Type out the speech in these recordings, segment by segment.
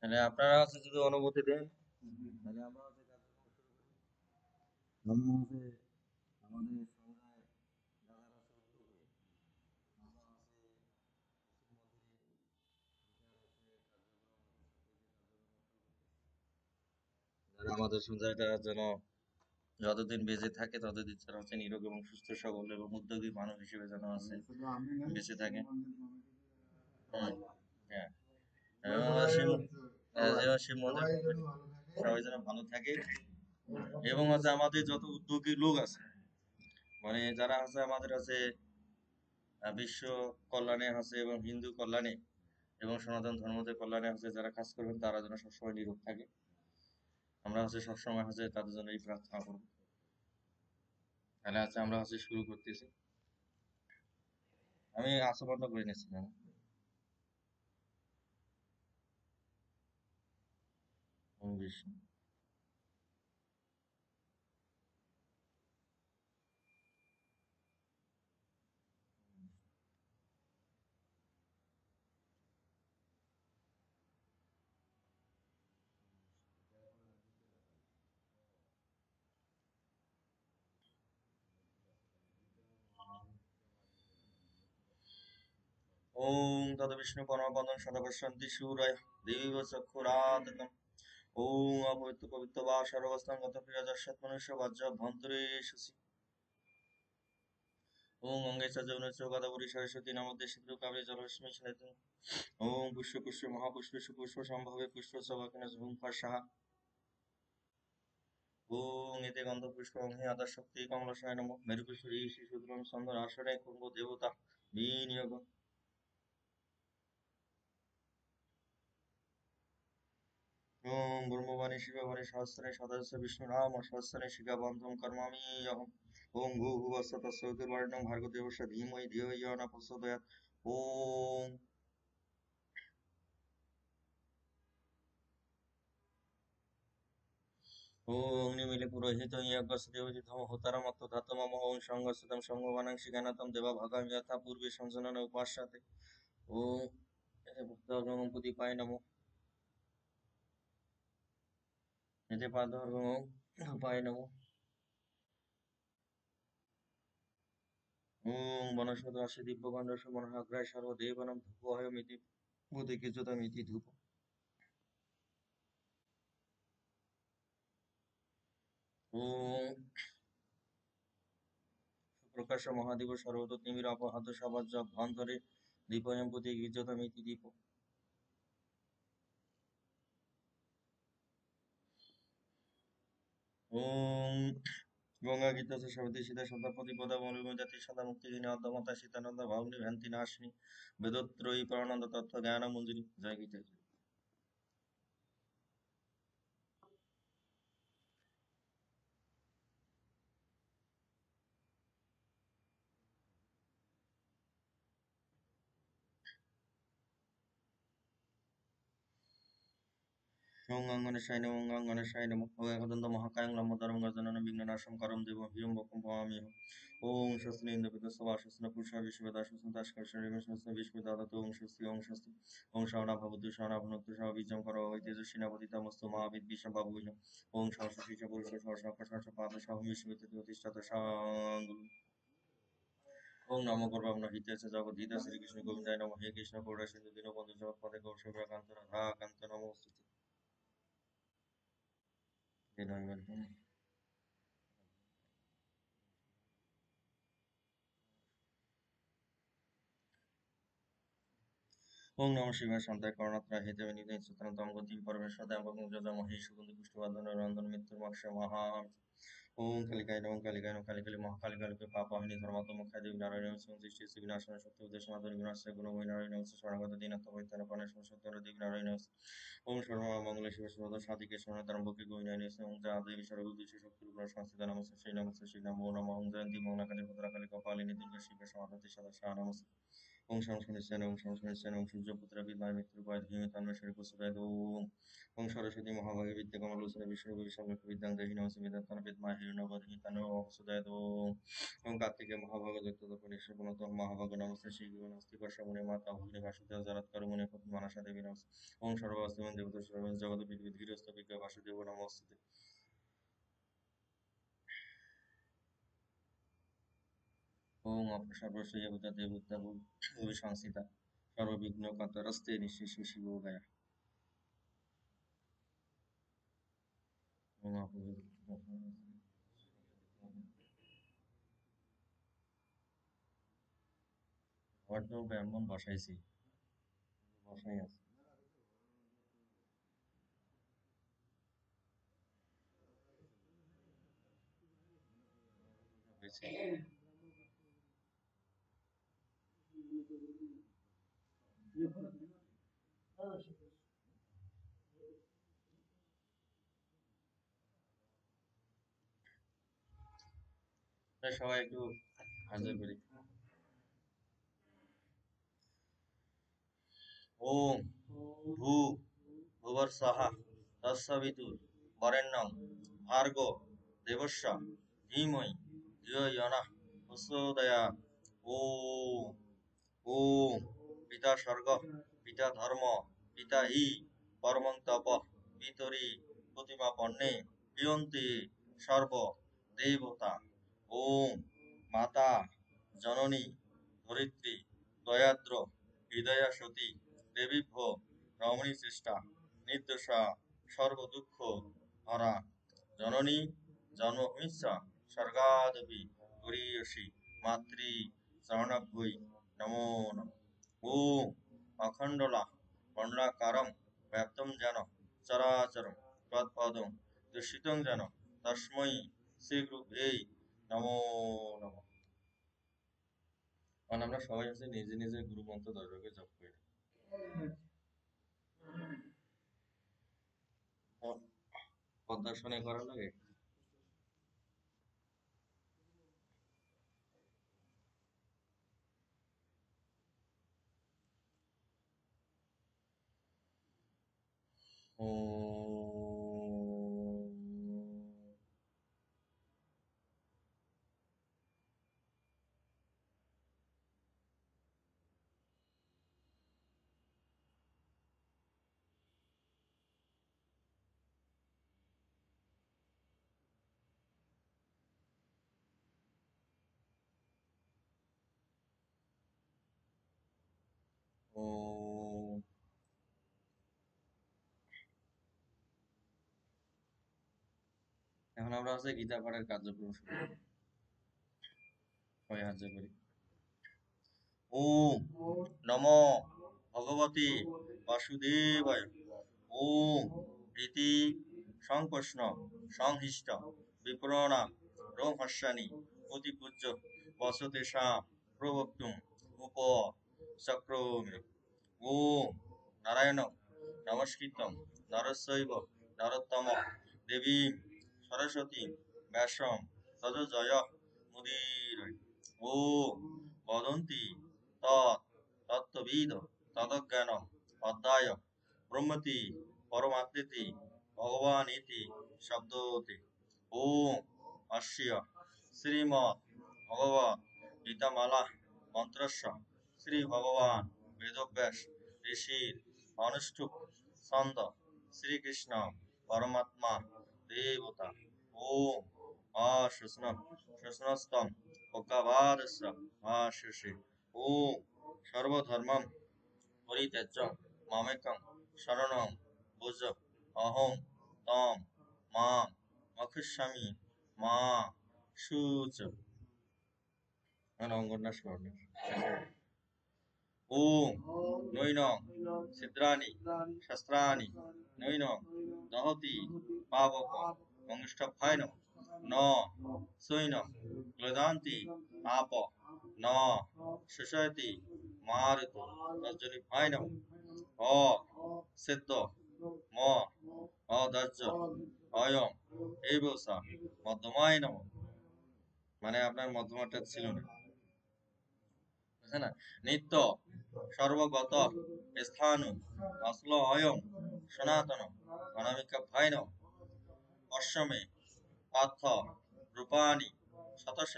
তাহলে আপনারা হচ্ছে যদি অনুমতি দেন, তাহলে আমরা হচ্ছে কার্যক্রম শুরু করি। আমরা হচ্ছে আমাদের সংখ্যায় যারা আছে উদ্যোগী, আমরা হচ্ছে মসজিদ মন্দিরে ভিতরে হচ্ছে কার্যক্রম এই যে কার্যক্রম শুরু করতেছি। যারা আমাদের সঞ্চয়টা যেন যতদিন বেঁচে থাকে ততদিন যেন হচ্ছে নিরোগ এবং সুস্থ সবল এবং উদ্যোগী মানুষ হিসেবে যেন আছে বেঁচে থাকে। হুম, হ্যাঁ। এবং আমরা যেন শিব মন্দির সবাই যেন ভালো থাকে এবং হচ্ছে আমাদের যত উদ্যোগী লোক আছে, মানে যারা আছে আমাদের আছে বিশ্ব কল্যাণে আছে এবং হিন্দু কল্যাণে এবং সনাতন ধর্মদের কল্যাণে আছে যারা কাজ করবেন তারা যেন সবসময় নীরব থাকে। আমরা হচ্ছে সবসময় হচ্ছে তাদের জন্য এই প্রার্থনা করবো। তাহলে আছে আমরা হচ্ছে শুরু করতেছি। আমি আসর বন্ধ করে নিয়েছিলাম। বিষ্ণু। ওম তদ বিষ্ণু পরমপদং সদাপশ্যন্তি শূরায় দেবীব চক্ষুরাততম। ওম অপবিত্র পবিত্র বা সর্বস্থান গত প্রিয় দর্শক মনুষ্য বজ্র ভন্তরে শুচি। ওম অঙ্গে চ যৌনচ গদাবরী সরস্বতী নমোদ্দে সিন্ধু কাবে জলস্মি স্নাতু। ওম পুষ্প পুষ্প মহাপুষ্পে সুপুষ্প সম্ভবে পুষ্প সবাকিন ঝুম ফর্ষা। ওম এতে গন্ধ পুষ্প হে আদা শক্তি কমলসায় নমঃ মেরু পুষ্প ঋষি শূদ্রম ছন্দ আসনে কুম্ভ দেবতা বিনিয়োগ। ওম ব্রহ্মবাণী শিববাণী সহস্রে সদস্য বিষ্ণু নাম সহস্রে শিখাবন্ধম কর্মামি অহম। ওম ভূ ভুবস্ব তস্যৈতুর্বরেণ্যং ভার্গো দেবস্য ধীমহি ধিয়ো ইয়ো ন প্রচোদয়াৎ। ওম অগ্নিমিলে পুরোহিত যজ্ঞস্য দেবজিতম হোতারম অত্তধাতু মম ওং সঙ্গস্তুতম সঙ্গবানাং শিখানাতম দেবা ভাগাম যথা পূর্বে সঞ্জনন উপাস্যাতে। ওম এতে ভক্তগণ প্রদীপায় নমঃ। এতে পাদর্গং ধূপায় নমঃ। ওম বনস্পতি অসি দিব্যগন্ধর্ষ মনোহাগ্রায় সর্বদেবানাং ধূপোऽয়মিতি ভূতিকিচ্যুতমিতি ধূপ। ওম সুপ্রকাশ মহাদেব সর্বত তিমির অপহত সবাজ্য অভ্যন্তরে দীপয়ং প্রতিকিচ্যুতমিতি দীপ। ওম গঙ্গা গীতাসে সবিতে সীতা সদা প্রতিপদা মৌলিমজাতি সদা মুক্তিদিনে অর্ধমতা সীতানন্দ ভাবনি ভ্রান্তি নাশিনী বেদত্রয়ী পরানন্দ তত্ত্ব জ্ঞান মঞ্জুরি। জয় গীতা। ওং গণেশায় নমঃ ওং গণেশায় নমঃ ওং একদন্ত মহাকায়ং লম্বোদরং গজানন বিঘ্ননাশং করম দেবং হিরং বকং ভবামিহম। ওং স্বস্তি ইন্দ্রপিত সভা স্বস্তি পুরুষা বিশ্ববেদা স্বস্তি দাসকর্ষণ স্বস্তি বিষ্ণুদাদত ওং স্বস্তি ওং স্বস্তি। ওং শরণা ভবতু শরণা ভুনক্তু সহ বীজং কর ওই তেজস্বিনা পতিতামস্তু মহাবিদ বিষ্ণ বাবুজ। ওং সহস্র শিষ্য পুরুষ সহস্র সহস্র পাদ সহ বিষ্ণুবিত প্রতিষ্ঠাত সাঙ্গুল। ওং নমো গর্ভাবন হিতেশ জগৎ হিতা শ্রীকৃষ্ণ গোবিন্দায় নমঃ। হে কৃষ্ণ করুণা সিন্ধু দীনবন্ধু জগৎপতে গৌরকান্ত রাধা কান্ত নমোস্তুতে। ওং নমঃ শিবায় শান্তায় করুণাত্রায় হেতে বিনীতে চিত্তনতম গতি পরমেশ্বরায় বঙ্গজা মহি সুগন্ধি পুষ্পবর্ধন রন্ধন মৃত্যুর মক্ষ মহা। ওং কালিকায় নমঃ কালিকায় নমঃ কালী কালী মহাকালী কালীকে পাপহানি ধর্মাত্ম মুখায় দেবী নারায়ণ সৃষ্টি শ্রী বিনাশন সত্য উদ্দেশ্য মাধুরী বিনাশায় গুণময়ী নারায়ণ শরণাগত দীনাত্ম পরিত্রাণ পানে সত্য দেবী নারায়ণ। ওং সর্বমঙ্গলে শিব সর্বদা সাধিকে শরণাতারম বকে গোবিন্দায় ওং যা দেবী সর্বদুষি শক্তির উপর সংস্থিত নমস্তে শ্রী নমস্তে শ্রী নমো নমঃ। ওং জয়ন্তী মঙ্গলাকালী ভদ্রকালী কপালিনী দুর্গা শিব সমাধি সদা নমস্তে। ওং শং শনিশ্চয় ওং শং শনিশ্চয় ওং সূর্যপুত্র বিদ্মহে মৃত্যুর্ভয় ধীমহি তন্ময় প্রচোদয়াৎ ওং সরস্বতী মহাভাগে বিদ্যে কমলোচনে বিষ্ণুরূপে বিশ্বরূপে বিদ্যাং দেহি নমস্তে বিদ্যাত্তন বিদ্মহে হিরণ্যগর্ভে তন্নো প্রচোদয়াৎ ওং কার্তিকে মহাভাগে যক্ততপনেশ্বর পুনঃ মহাভাগে নমস্তে শ্রী গুরু নমস্তে বর্ষা মাতা ভগিনী বাসুদেব জরৎকার মুনি পত্নী মানসা দেবী নমস্তে ওং সর্বাস্তিমন দেবতা সর্ব জগৎ বিদ্যুৎ গৃহস্থ বিজ্ঞ বাসুদেব নমস্তে ওং সর্বস্ব দেবতা দেবতা ভূমি সংস্থিতা সর্ববিঘ্ন কর্তারস্তে নিঃশেষে শিবোগায়া ওং ঘর তো ব্রাহ্মণ বসাইছি বসাই আছে হয়েছে তাই সবাই একটু হাজার করি ওম ভূ ভুবস্সুঃ তৎসবিতুর্ বরেণ্যং ভার্গো দেবস্য ধীমহি ধিয়ো ইয়ো নঃ প্রচোদয়াৎ ওম ওম পিতা স্বর্গ পিতা ধর্ম পিতা হি পরমং তপ পিতরি প্রতিমা পন্নে প্রিয়ন্তে সর্ব দেবতা ওম মাতা জননী ধরিত্রী দয়াদ্র হৃদয়া সতী দেবীভ্যো রমণী চেষ্টা নির্দোষা সর্বদুঃখ হরা জননী জন্মভূমিশ্চ স্বর্গাদপি গরীয়সী মাতৃ চরণাভ্যৈ নমো নমঃ ওম অখণ্ডলা মণ্ডলাকারং ব্যাপ্তং যেন চরাচরং তৎপদং দর্শিতং যেন তস্मै শ্রীগুরুভ্যে নমো নমঃ। কারণ আমরা সবাই হচ্ছে নিজে নিজে গুরু মন্ত্র দশভাবে জপ করি কথা শুনে করা লাগে ওম ওম এখন আমরা হচ্ছে গীতা পাঠের কার্যক্রম শুরু করি সবাই হাত জোড় করি ওম নমো ভগবতে বাসুদেবায় ওম ইতি সংকৃষ্ণ সংহিষ্ট বিপ্রণা রোমহর্ষাণি অতিপূজ্য বসতেষাং প্রবক্তুম উপ চক্রমে ওম নারায়ণং নমস্কৃত্যং নরস্যৈব নরোত্তমং দেবীং সরস্বতীং ব্যাসং ততো জয়ঃ মুদীরয়ে ওম বদন্তি তত্ত্ববিদ তদজ্ঞানম অধ্যায় ব্রহ্মতি পরমাত্মেতি ভগবানিতি শব্দোতি ওম অস্য শ্রীমদ্ ভগবৎ গীতামালা মন্ত্রস্য শ্রী ভগবান বেদব্যাস ঋষির অনুষ্ঠুপ ছন্দ শ্রীকৃষ্ণ পরমাত্মা দেবতা ওম অশুষ্ণস্তম ভগবাদস্য ভাষ্যসে ওম সর্বধর্মম পরিত্যাজ্য মামেকং শরণং ভজ অহং তম মাম মক্ষিষ্যামি মা শুচ অঙ্গন্যাস করণ ওম নৈনং ছিদ্রাণি শস্ত্রাণি নৈনং দহতি পাবক মঙ্গষ্টভায় ন সৈনং ক্লেদান্তি আপ ন শোষয়তি মারুত তজ্জনিভায় অ সিদ্ধ ম অদর্জ অয়ং এবসা মধ্যমায় নম মানে আপনার মধ্যমাটা ছিল না है ना नित्य सर्वगत स्थान असल अयम सनातन अनामिका भैन अश्वमे पार्थ रूपाणि शतश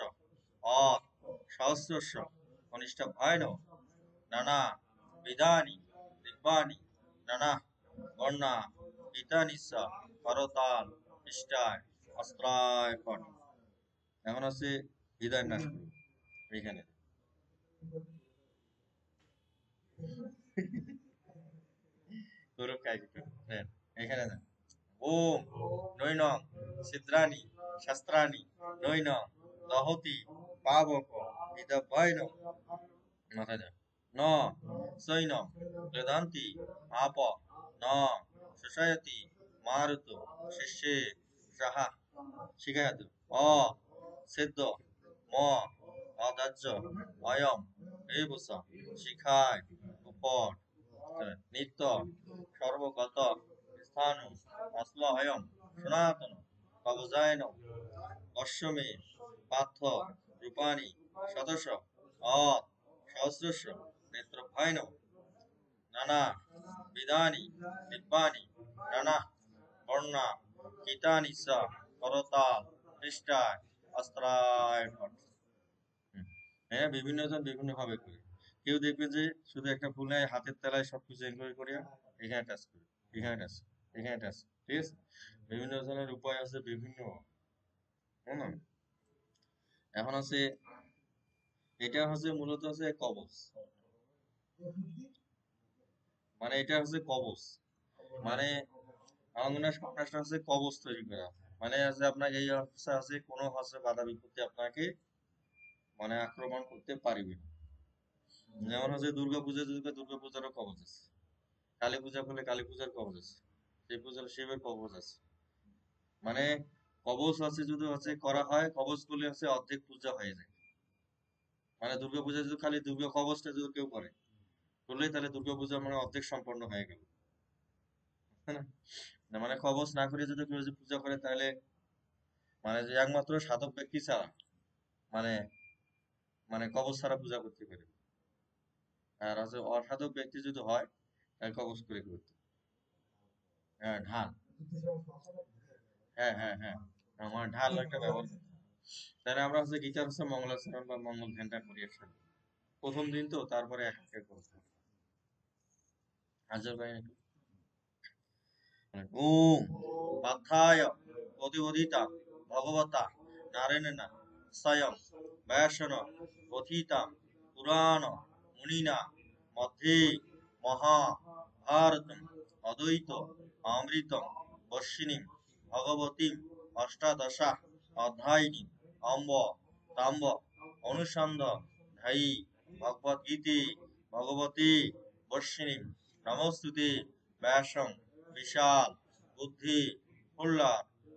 सहस्रश कनिष्ठ भैन नाना विधानि दिव्यानि नाना वर्णा गीतानि स করতাল পৃষ্ঠায় অস্ত্রায় পট এখন আছে হৃদয় নাশ করুন এখানে গৌরব কাজ এখানে না ওম নৈনং ছিদ্রাণি শাস্ত্রাণি নৈনং দহতি পাবক ইদভৈন মাথায় দেয় ন সৈনং বেদান্তি আপ ন শোষয়তি মারুত শিষ্যে সাহা শিখায়াত অ সিদ্ধ ম অদাহ্য অয়ম এবস শিখায় উপর নিত্য সর্বগত স্থান আসল অয়ম সনাতন কবজায়ন অশ্বমে পার্থ রূপাণি সদস্য সহস্রস্য নেত্রভৈন নানা বিধানি দিব্যানি নানা বর্ণা গীতানি স করতাল পৃষ্ঠায় অস্ত্রায় ভট হ্যাঁ বিভিন্ন জন বিভিন্ন ভাবে করে কেউ দেখবে যে শুধু একটা ফুলে হাতের তলায় সবকিছু এনকোয়ারি করিয়া এখানে টাচ করে এখানে টাচ এখানে টাচ ঠিক আছে বিভিন্ন জনের উপায় আছে বিভিন্ন হ্যাঁ না এখন আছে এটা হচ্ছে মূলত হচ্ছে কবচ মানে এটা হচ্ছে কবচ মানে আমাদের সন্ন্যাসটা হচ্ছে কবচ তৈরি করা মানে আছে আপনাকে এই অবস্থা আছে কোনো হচ্ছে বাধা বিপত্তি আপনাকে মানে আক্রমণ করতে পারবে না যেমন হচ্ছে দুর্গা পূজা যদি দুর্গা পূজারও কবচ আছে কালী পূজা করলে কালী পূজার কবচ আছে শিব পূজার শিবের কবচ আছে মানে কবচ আছে যদি হচ্ছে করা হয় কবচ করলে হচ্ছে অর্ধেক পূজা হয়ে যায় মানে দুর্গা পূজা যদি খালি দুর্গা কবচটা যদি কেউ করে করলেই তাহলে দুর্গা পূজা মানে অর্ধেক সম্পন্ন হয়ে গেল তাই না না মানে কবচ না করে যদি কেউ যদি পূজা করে তাহলে মানে যে একমাত্র সাধক ব্যক্তি ছাড়া মানে মানে কবচ ছাড়া পূজা করতে পারে আর হচ্ছে অসাধক ব্যক্তি যদি হয় তাহলে কবচ করে করতে হ্যাঁ ঢাল হ্যাঁ হ্যাঁ হ্যাঁ আমার ঢাল একটা ব্যবহার করতে হয়। তাহলে আমরা হচ্ছে গীতার হচ্ছে মঙ্গলাচরণ বা মঙ্গল ধ্যানটা করি একসাথে প্রথম দিন তো তারপরে এক এক করতে হবে হাজার বাইরে ওম বাধ্যায় প্রতিবোধিতা ভগবতা নারায়ণেনা স্বয়ং ব্যাসন কথিতাম পুরাণ মুনিনা মধ্যে মহাভারতম অদ্বৈত অমৃতম বর্ষিণীম ভগবতীম অষ্টাদশা অধ্যায়িনী অম্ব তাম্ব অনুসন্দ ধায়ী ভগবদ্গীতে ভগবতী বর্ষিণীম নমস্তুতে ব্যাসং বিশাল বুদ্ধি ফুল্লা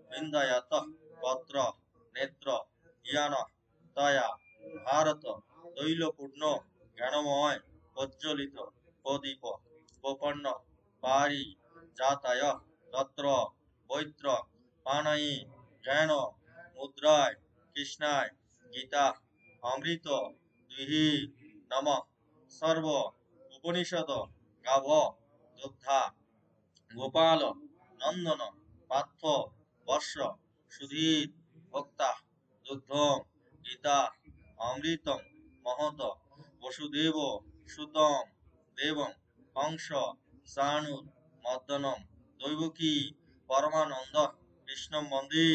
বিন্দায়াত পত্র নেত্র জ্ঞান তয়া ভারত তৈলপূর্ণ জ্ঞানময় প্রজ্বলিত প্রদীপ প্রপন্ন পারি যাতায় তত্র বৈত্র পানায়ী জ্ঞান মুদ্রায় কৃষ্ণায় গীতা অমৃত দুহি নম সর্ব উপনিষদ গাভ যোদ্ধা গোপাল নন্দন পার্থ বর্ষ সুধীর ভক্তা দুগ্ধম গীতা অমৃতম মহত বসুদেব সুতম দেবম কংস সানুর মর্দনম দৈবকী পরমানন্দ কৃষ্ণ মন্দি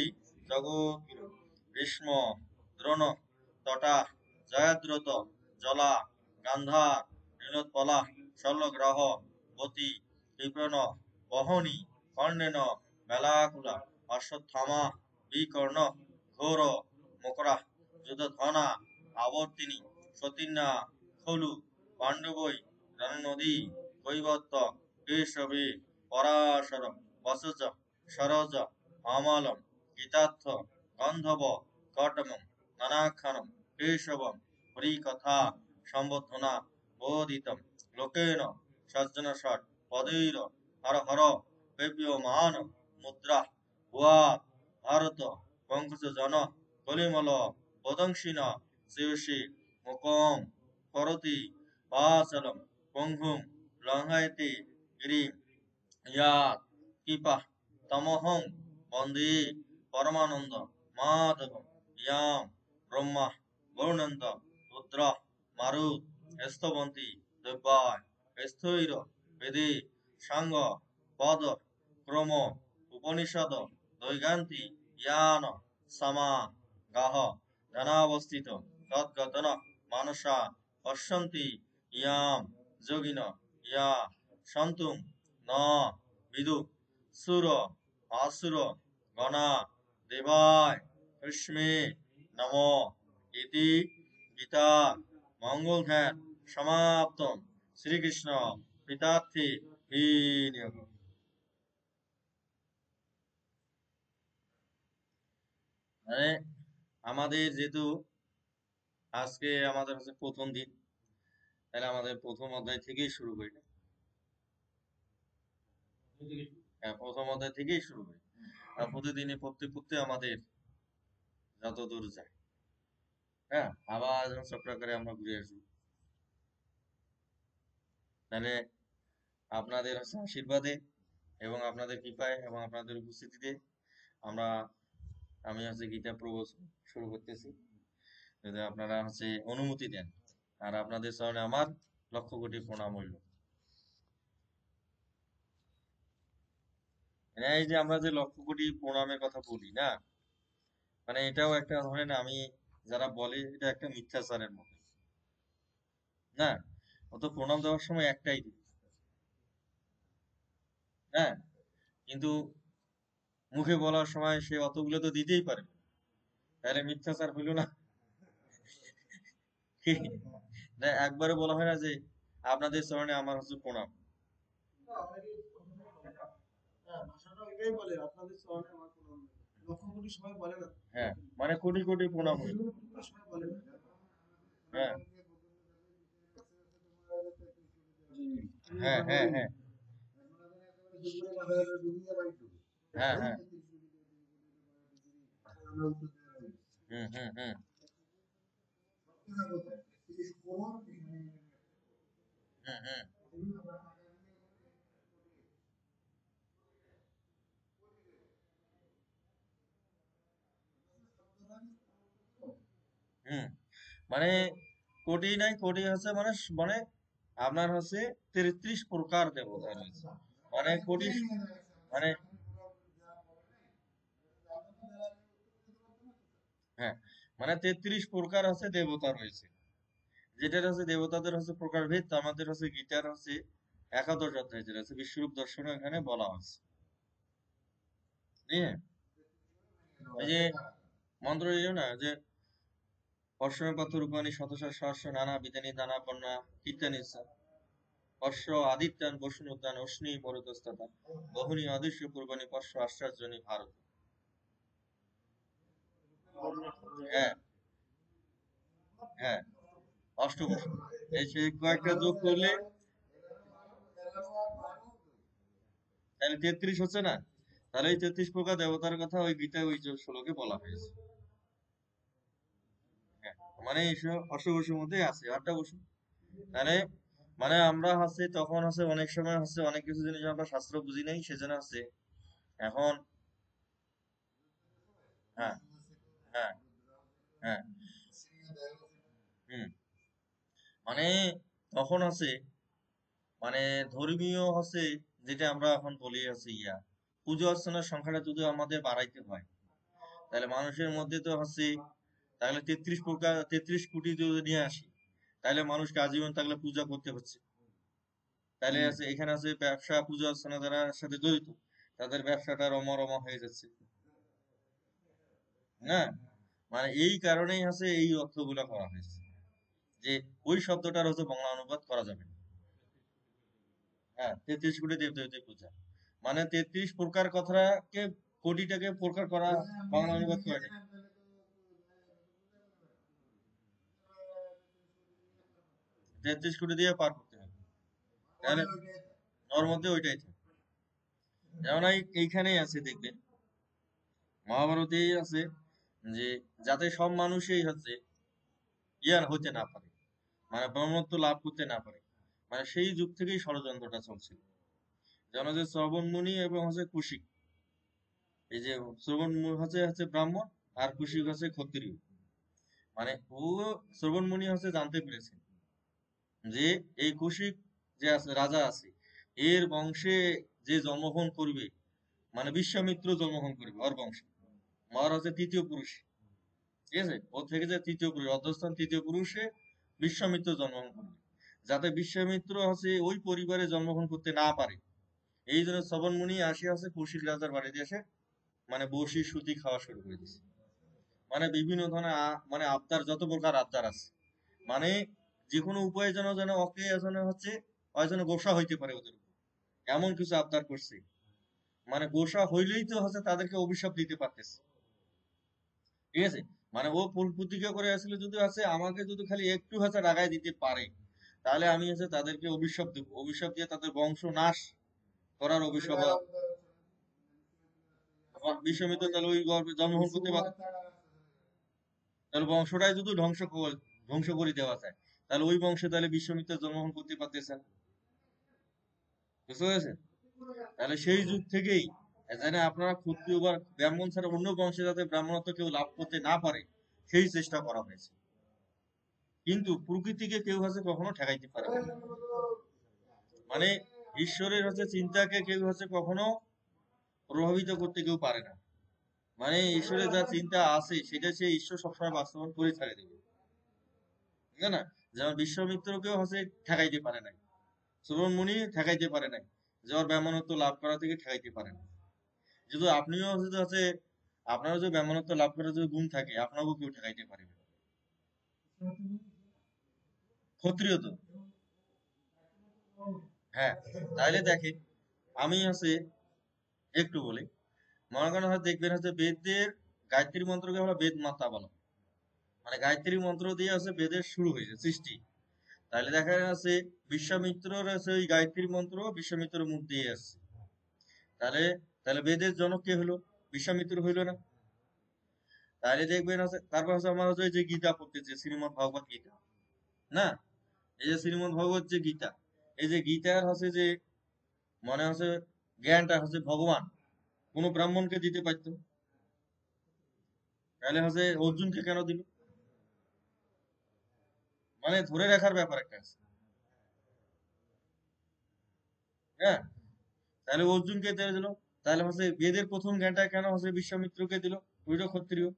জগৎগুরু ভীষ্ম দ্রোণ তটা জয়দ্রত জলা গান্ধার নীলোৎপলা শল্যগ্রহ গতি কৃপণ বহনী কর্ণেন বেলাকুলা অশ্বত্থামা বিকর্ণ ঘোর মকরা যুধধনা আবর্তিনী সতীন্যা খলু পাণ্ডবই রণনদী কৈবত্য কেশবে পরাশর বসজ সরজ অমলম গীতার্থ গন্ধব কটমম নানাক্ষণম কেশবম হরিকথা সম্বোধনা বোধিতম লোকেন সজ্জন ষট পदैर हर हर पेप्यमान मुद्रा भुआ भारत पंकज जन कलिमल पदंशिन शिवशी मुकम করতি বাচলম পঙ্গুম লঙ্ঘয়তি গিরিম ইয়াত কৃপা তমহং বন্দে পরমানন্দ মাধবম ইয়াম ব্রহ্মা বরুণন্ত রুদ্র মারুত স্তবন্তী দেব্যায় স্থৈর বেদে সাঙ্গ পদ ক্রম উপনিষদ দৈগান্তি ইয়ান সমা গাহ ধনাবস্থিত তদ্গতন মানসা পশ্যন্তি ইয়াম যোগিন ইয়া সন্তুম ন বিদু সুর আসুর গণা দেবায় কৃষ্ণে নম ইতি গীতা মঙ্গল ধ্যান সমাপ্তম। শ্রীকৃষ্ণ পিতার্থে বিনিয়োগ। মানে আমাদের যেহেতু আজকে আমাদের হচ্ছে প্রথম দিন, তাহলে আমাদের প্রথম অধ্যায় থেকেই শুরু করি। হ্যাঁ, প্রথম অধ্যায় থেকেই শুরু করি। আর প্রতিদিনই পড়তে পড়তে আমাদের যত দূর যায়, হ্যাঁ, আবার যখন চক্রা করে আমরা ঘুরে আসবো। তাহলে আপনাদের হচ্ছে আশীর্বাদে এবং আপনাদের কৃপায় এবং আপনাদের উপস্থিতিতে আমি হচ্ছে গীতা প্রবচন শুরু করতেছি। যদি আপনারা হচ্ছে অনুমতি দেন, আর আপনাদের চরণে আমার লক্ষ কোটি প্রণাম হইল। এই যে আমরা যে লক্ষ কোটি প্রণামের কথা বলি না, মানে এটাও একটা ধরেন, আমি যারা বলে এটা একটা মিথ্যাচারের মতো না। অত প্রণাম দেওয়ার সময় একটাই দিই, হ্যাঁ, কিন্তু মুখে বলার সময় সে অতগুলো তো দিতেই পারে, তাহলে মিথ্যাচার হইল না? না, একবারে বলা হয় না যে আপনাদের চরণে আমার হচ্ছে প্রণাম। হ্যাঁ, মানে কোটি কোটি প্রণাম হইল। হ্যাঁ হ্যাঁ হ্যাঁ হ্যাঁ হ্যাঁ হ্যাঁ হুম হুম হুম হুম হুম হুম মানে কোটি নাই, কোটি হচ্ছে মানে মানে আপনার হচ্ছে 33 প্রকার দেবতা রয়েছে। মানে কোটি, মানে হ্যাঁ, মানে 33 প্রকার হচ্ছে দেবতা রয়েছে। যেটার হচ্ছে দেবতাদের হচ্ছে প্রকারভেদ, তো আমাদের হচ্ছে গীতার হচ্ছে একাদশ অধ্যায় যেটা আছে বিশ্বরূপ দর্শন, এখানে বলা আছে। ঠিক আছে? এই যে মন্ত্র এই না যে অশ্বমে পাত্র রূপানি শতশ সহস্র নানা বিধানী দানা কন্যা কীর্তনিসা অশ্ব আদিত্যান বসুনুদ্যান অশ্নি মরুতস্ততা বহুনি অদৃশ্য পূর্বাণী পশ্ব আশ্চর্যনী ভারত। হ্যাঁ হ্যাঁ, অষ্টবসু। এই সেই কয়েকটা যোগ করলে তাহলে 33 হচ্ছে না? তাহলে এই 33 প্রকার দেবতার কথা ওই গীতায় ওই শ্লোকে বলা হয়েছে। হ্যাঁ, মানে এইসব অষ্টবসুর মধ্যে আছে 8টা বসু। তাহলে মানে আমরা হচ্ছে তখন হচ্ছে অনেক সময় হচ্ছে অনেক কিছু জিনিস আমরা শাস্ত্র বুঝি নাই, সেজন্য হচ্ছে এখন। হ্যাঁ হ্যাঁ হ্যাঁ হুম মানে তখন আছে, মানে ধর্মীয় হচ্ছে যেটা আমরা এখন বলি আছে পুজো অর্চনার সংখ্যাটা যদি আমাদের বাড়াইতে হয়, তাহলে মানুষের মধ্যে তো হচ্ছে, তাহলে 33 প্রকার 33 কোটি যদি নিয়ে আসি, তাহলে মানুষকে আজীবন তাহলে পূজা করতে হচ্ছে। তাহলে আছে এখানে আছে ব্যবসা পূজা অর্চনা যারা সাথে জড়িত, তাদের ব্যবসাটা রমরমা হয়ে যাচ্ছে না। মানে এই কারণেই হচ্ছে এই অর্থগুলা করা হয়েছে, যে ওই শব্দটার হচ্ছে বাংলা অনুবাদ করা যাবে না। হ্যাঁ, 33 কোটি দেবদেবীর পূজা, মানে 33 প্রকার কথাকে, কোটিটাকে প্রকার করা, বাংলা অনুবাদ করে নেই। 33 কোটি দিয়ে পার করতে হবে, তাহলে ওর মধ্যে ওইটাই থাকে। যেমন এইখানেই আছে দেখবেন, মহাভারতেই আছে যে যাতে সব মানুষই হচ্ছে ইয়ার হতে না পারে, মানে ব্রহ্মত্ব লাভ করতে না পারে। মানে সেই যুগ থেকেই ষড়যন্ত্রটা চলছিল। যেন যে শ্রবণ মুনি এবং হচ্ছে কুশিক, এই যে শ্রবণ হচ্ছে হচ্ছে ব্রাহ্মণ, আর কুশিক হচ্ছে ক্ষত্রিয়। মানে ও শ্রবণ মুনি হচ্ছে জানতে পেরেছে যে এই কুশিক যে আছে রাজা আছে, এর বংশে যে জন্মগ্রহণ করবে, মানে বিশ্বামিত্র জন্মগ্রহণ করবে ওর বংশে। ওর হচ্ছে তৃতীয় পুরুষ, ঠিক আছে, ও থেকে যে তৃতীয় পুরুষ, অধস্থান তৃতীয় পুরুষে বিশ্বামিত্র জন্মগ্রহণ করবে, যাতে বিশ্বামিত্র হচ্ছে ওই পরিবারে জন্মগ্রহণ করতে না পারে। এই জন্য শ্রবণ মুনি আসি আছে কৌশিক রাজার বাড়িতে এসে মানে বসি সুতি খাওয়া শুরু করে দিচ্ছে। মানে বিভিন্ন ধরনের মানে আবদার, যত প্রকার আবদার আছে, মানে যে কোনো উপায়ে যেন যেন ওকে যেন হচ্ছে ওই যেন গোসা হইতে পারে ওদের উপর, এমন কিছু আবদার করছে। মানে গোসা হইলেই তো হচ্ছে তাদেরকে অভিশাপ দিতে পারতেছে, ঠিক আছে। মানে ও প্রতিজ্ঞা করে আসলে যদি আছে আমাকে যদি খালি একটু হচ্ছে রাগায় দিতে পারে, তাহলে আমি হচ্ছে তাদেরকে অভিশাপ দেবো, অভিশাপ দিয়ে তাদের বংশ নাশ করার অভিশাপ। আমার বিশ্বামিত্র তাহলে ওই গর্ভে জন্মগ্রহণ করতে পারে, তাহলে বংশটাই যদি ধ্বংস করে দেওয়া যায়, তাহলে ওই বংশে তাহলে বিশ্বামিত্র জন্মগ্রহণ করতে পারতেছেন। বুঝতে পেরেছেন? তাহলে সেই যুগ থেকেই এখানে আপনারা ক্ষত্রিয় বা ব্রাহ্মণ ছাড়া অন্য বংশে যাতে ব্রাহ্মণত্ব কেউ লাভ করতে না পারে, সেই চেষ্টা করা হয়েছে। কিন্তু প্রকৃতিকে কেউ হচ্ছে কখনো ঠেকাইতে পারবে না। মানে ঈশ্বরের হচ্ছে চিন্তাকে কেউ হচ্ছে কখনো প্রভাবিত করতে কেউ পারে না। মানে ঈশ্বরের যা চিন্তা আছে সেটা সে ঈশ্বর সবসময় বাস্তবায়ন করে ছাড়ে দেবে, ঠিক না? যেমন বিশ্বামিত্রকেও হচ্ছে ঠেকাইতে পারে নাই, শ্রবণ মুনি ঠেকাইতে পারে নাই, যে ওর ব্যামনত্ব লাভ করা থেকে ঠেকাইতে পারে না। যদি আপনিও যদি হচ্ছে আপনারও যদি ব্যামনত্ব লাভ করার যদি গুণ থাকে, আপনাকেও কেউ ঠেকাইতে পারবে না। ক্ষত্রিয় তো, হ্যাঁ। তাইলে দেখেন, আমি হচ্ছে একটু বলি, মনে করেন হয়তো দেখবেন হচ্ছে বেদের গায়ত্রী মন্ত্রকে আমরা বেদ মাতা বলা হয়। মানে গায়ত্রী মন্ত্র দিয়ে হচ্ছে বেদের শুরু হয়েছে সৃষ্টি। তাহলে দেখা যাচ্ছে বিশ্বামিত্রর আছে ওই গায়ত্রী মন্ত্র বিশ্বামিত্রের মুখ দিয়ে আসছে। তাহলে তাহলে বেদের জনক কে হলো? বিশ্বামিত্র হইলো না? তাহলে দেখবেন হচ্ছে তারপর হচ্ছে আমার হচ্ছে এই যে গীতা পড়তেছে, শ্রীমদ ভগবত গীতা, না? এই যে শ্রীমদ ভগবত যে গীতা, এই যে গীতার হচ্ছে যে মনে হচ্ছে জ্ঞানটা হচ্ছে ভগবান কোন ব্রাহ্মণকে দিতে পারতো, তাহলে হচ্ছে অর্জুনকে কেন দিল? মানে ধরে রাখার ব্যাপার একটা আছে, হ্যাঁ। তাহলে অর্জুনকে দিয়ে দিল, তাহলে হচ্ছে বেদের প্রথম জ্ঞানটা কেন হচ্ছে বিশ্বামিত্রকে দিল? ওইটা ক্ষত্রিয়।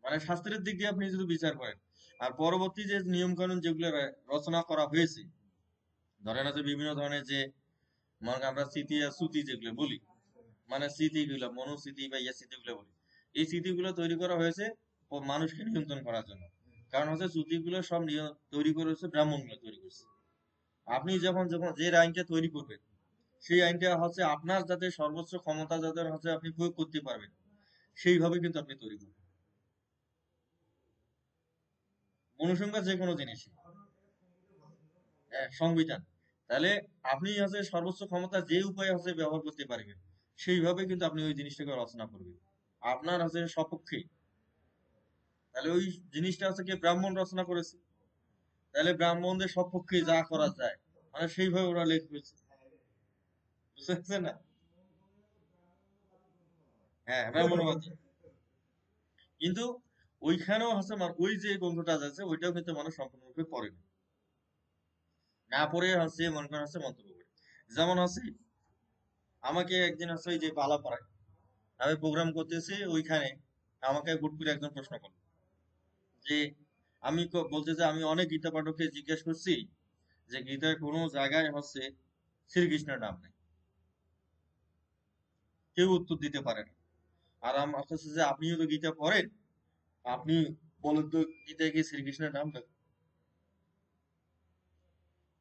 মানে শাস্ত্রের দিক দিয়ে আপনি যদি বিচার করেন, আর পরবর্তী যে নিয়ম কানুন যেগুলো রচনা করা হয়েছে, ধরেন আছে বিভিন্ন ধরনের যে মনে করেন আমরা স্মৃতি আর শ্রুতি যেগুলো বলি, মানে স্মৃতিগুলো মনোস্মৃতি বা ইয়া স্মৃতিগুলো বলি, এই স্মৃতিগুলো তৈরি করা হয়েছে মানুষকে নিয়ন্ত্রণ করার জন্য। কারণ হচ্ছে শ্রুতিগুলো সব তৈরি করেছে ব্রাহ্মণগুলো তৈরি করছে। আপনি যখন যখন যে আইনটা তৈরি করবেন, সেই আইনটা হচ্ছে আপনার যাতে সর্বোচ্চ ক্ষমতা যাতে হচ্ছে আপনি প্রয়োগ করতে পারবেন, সেইভাবে কিন্তু আপনি তৈরি করবেন। অনুসংখ্যা যে কোনো জিনিস, সংবিধান, তাহলে আপনি হচ্ছে সর্বোচ্চ ক্ষমতা যে উপায়ে হচ্ছে ব্যবহার করতে পারবেন, সেইভাবে কিন্তু আপনি ওই জিনিসটাকে রচনা করবেন আপনার হচ্ছে সপক্ষে। তাহলে ওই জিনিসটা হচ্ছে কি ব্রাহ্মণ রচনা করেছে, তাহলে ব্রাহ্মণদের সপক্ষে যা করা যায় মানে সেইভাবে ওরা লিখেছে। বুঝতে পারছেন না? হ্যাঁ, ব্রাহ্মণবাদী। কিন্তু ওইখানেও হচ্ছে ওই যে গ্রন্থটা আছে ওইটাও কিন্তু মানুষ সম্পূর্ণরূপে পড়ে না, না পড়ে হচ্ছে মনে করেন হচ্ছে মন্তব্য করে। যেমন হচ্ছে আমাকে একদিন হচ্ছে ওই যে পালাপাড়ায় আমি প্রোগ্রাম করতেছি, ওইখানে আমাকে হুট করে একজন প্রশ্ন করলো যে আমি বলতে যে আমি অনেক গীতা পাঠককে জিজ্ঞেস করছি যে গীতার কোনো জায়গায় হচ্ছে শ্রীকৃষ্ণের নাম নেই, কেউ উত্তর দিতে পারে না। আর আমার কাছে যে আপনিও তো গীতা পড়েন, আপনি বলেন তো গীতায় কি শ্রীকৃষ্ণের নাম লেখা,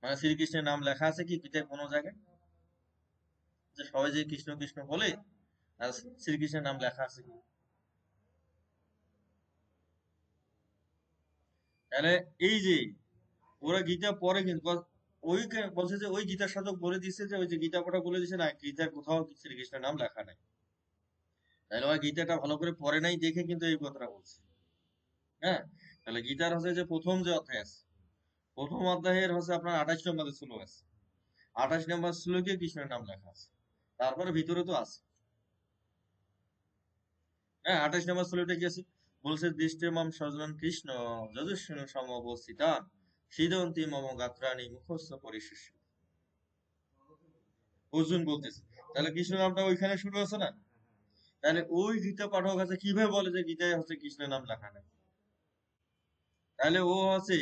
মানে শ্রীকৃষ্ণের নাম লেখা আছে কি গীতায় কোনো জায়গায়? যে সবাই যে কৃষ্ণ কৃষ্ণ বলে, আর শ্রীকৃষ্ণের নাম লেখা আছে কি? তাহলে এই যে ওরা গীতা পড়ে কিন্তু ওই বলছে যে ওই গীতার সাধক বলে দিচ্ছে যে ওই যে গীতা পাঠক বলে দিচ্ছে না গীতার কোথাও শ্রীকৃষ্ণের নাম লেখা নাই। তাহলে ওই গীতাটা ভালো করে পড়ে নাই দেখে কিন্তু এই কথাটা বলছে, হ্যাঁ। তাহলে গীতার হচ্ছে যে প্রথম যে অধ্যায় আছে, প্রথম অধ্যায়ের হচ্ছে আপনার 28 নম্বরের শ্লোক আছে, 28 নম্বর শ্লোকে কৃষ্ণের নাম লেখা আছে, তারপরে ভিতরে তো আছে। হ্যাঁ, 28 নম্বর শ্লোকটা কি আছে? বলছে দৃষ্টে মাম সজনন কৃষ্ণ যজস্বন সমবস্থিতা সিদন্তি মম গাত্রাণি মুখস্থ পরিশেষ। অর্জুন বলতেছে, তাহলে কৃষ্ণ নামটা ওইখানে শুরু আছে না? তাহলে ওই গীতা পাঠক আছে কিভাবে বলে যে গীতায় হচ্ছে কৃষ্ণের নাম লেখা নেই? তাহলে ও হচ্ছে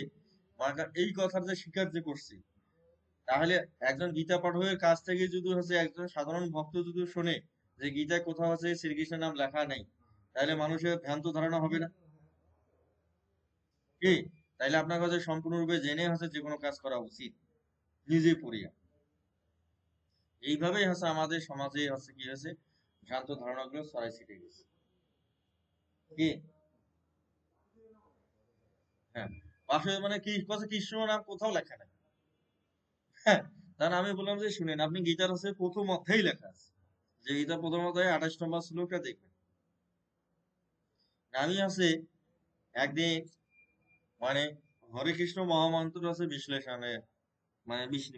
এই কথার যে স্বীকার যে করছে, তাহলে একজন গীতা পাঠকের কাছ থেকে যদি হচ্ছে একজন সাধারণ ভক্ত যদি শোনে যে গীতায় কোথাও আছে শ্রীকৃষ্ণের নাম লেখা নেই, তাহলে মানুষের ভ্রান্ত ধারণা হবে না কি? তাইলে আপনার কাছে সম্পূর্ণরূপে জেনে হচ্ছে যে কোনো কাজ করা উচিত, নিজে পড়িয়া। এইভাবেই হচ্ছে আমাদের সমাজে হচ্ছে কি হয়েছে, ভ্রান্ত ধারণাগুলো ছড়াই ছিটে গেছে কি। হ্যাঁ, আসলে মানে কি কথা, কৃষ্ণ নাম কোথাও লেখা নেই। হ্যাঁ, তাহলে আমি বললাম যে শুনেন, আপনি গীতার হচ্ছে প্রথম অধ্যায় লেখা আছে, যে গীতা প্রথম অধ্যায়ে 28 নম্বর শ্লোকটা দেখবেন। আমি আছে একদিন মানে হরে কৃষ্ণ মহামন্ত্র আছে বিশ্লেষণে,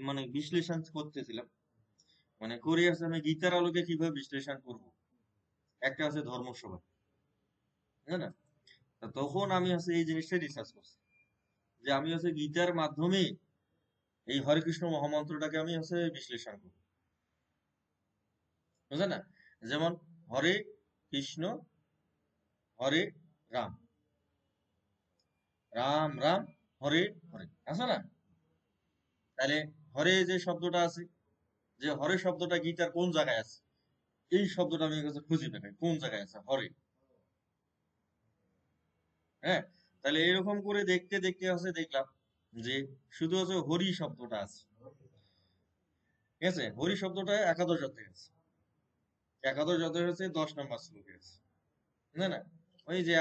মানে বিশ্লেষণ করতেছিলাম, মানে করে আছে আমি গীতার আলোকে কিভাবে বিশ্লেষণ করব, একটা আছে ধর্মসভা, তাই না? তা তখন আমি হচ্ছে এই জিনিসটা রিসার্চ করছি, যে আমি হচ্ছে গীতার মাধ্যমে এই হরে কৃষ্ণ মহামন্ত্রটাকে আমি হচ্ছে বিশ্লেষণ করব, বুঝলেন না? যেমন হরে কৃষ্ণ হরে রাম, রাম রাম হরে হরে, আছে না? তাহলে হরে যে শব্দটা আছে, যে হরে শব্দটা গীতার কোন জায়গায় আছে, এই শব্দটা আমি কাছে খুঁজে দেখাই কোন জায়গায় আছে হরে। হ্যাঁ, তাহলে এরকম করে দেখতে দেখতে আছে দেখলাম যে শুধু হচ্ছে হরি শব্দটা আছে, ঠিক আছে? হরি শব্দটা একাদশ অধ্যায়ে আছে, একাদশ অধ্যায় হচ্ছে 10 নম্বর শ্লোকে আছে, না না? ওই যে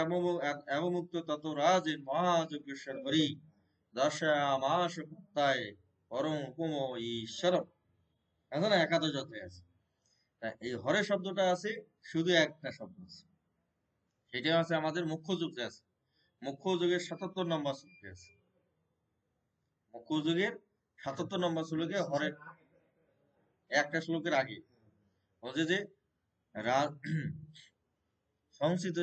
এবমুক্ত তত রাজের মহাযজ্ঞেশ্বর হরি দশামাস ভক্তায় পরম উপম ঈশ্বরম, আছে না? একাদশ অধ্যায়ে আছে। তা এই হরে শব্দটা আছে শুধু একটা শব্দ আছে, সেটা আছে আমাদের মুখ্য যুগে আছে, মুখ্য যুগের 77 নম্বর শ্লোকে আছে, মুখ্য যুগের 77 নম্বর শ্লোকে হরের একটা শ্লোকের আগে বলছে যে রা- সংস্কৃত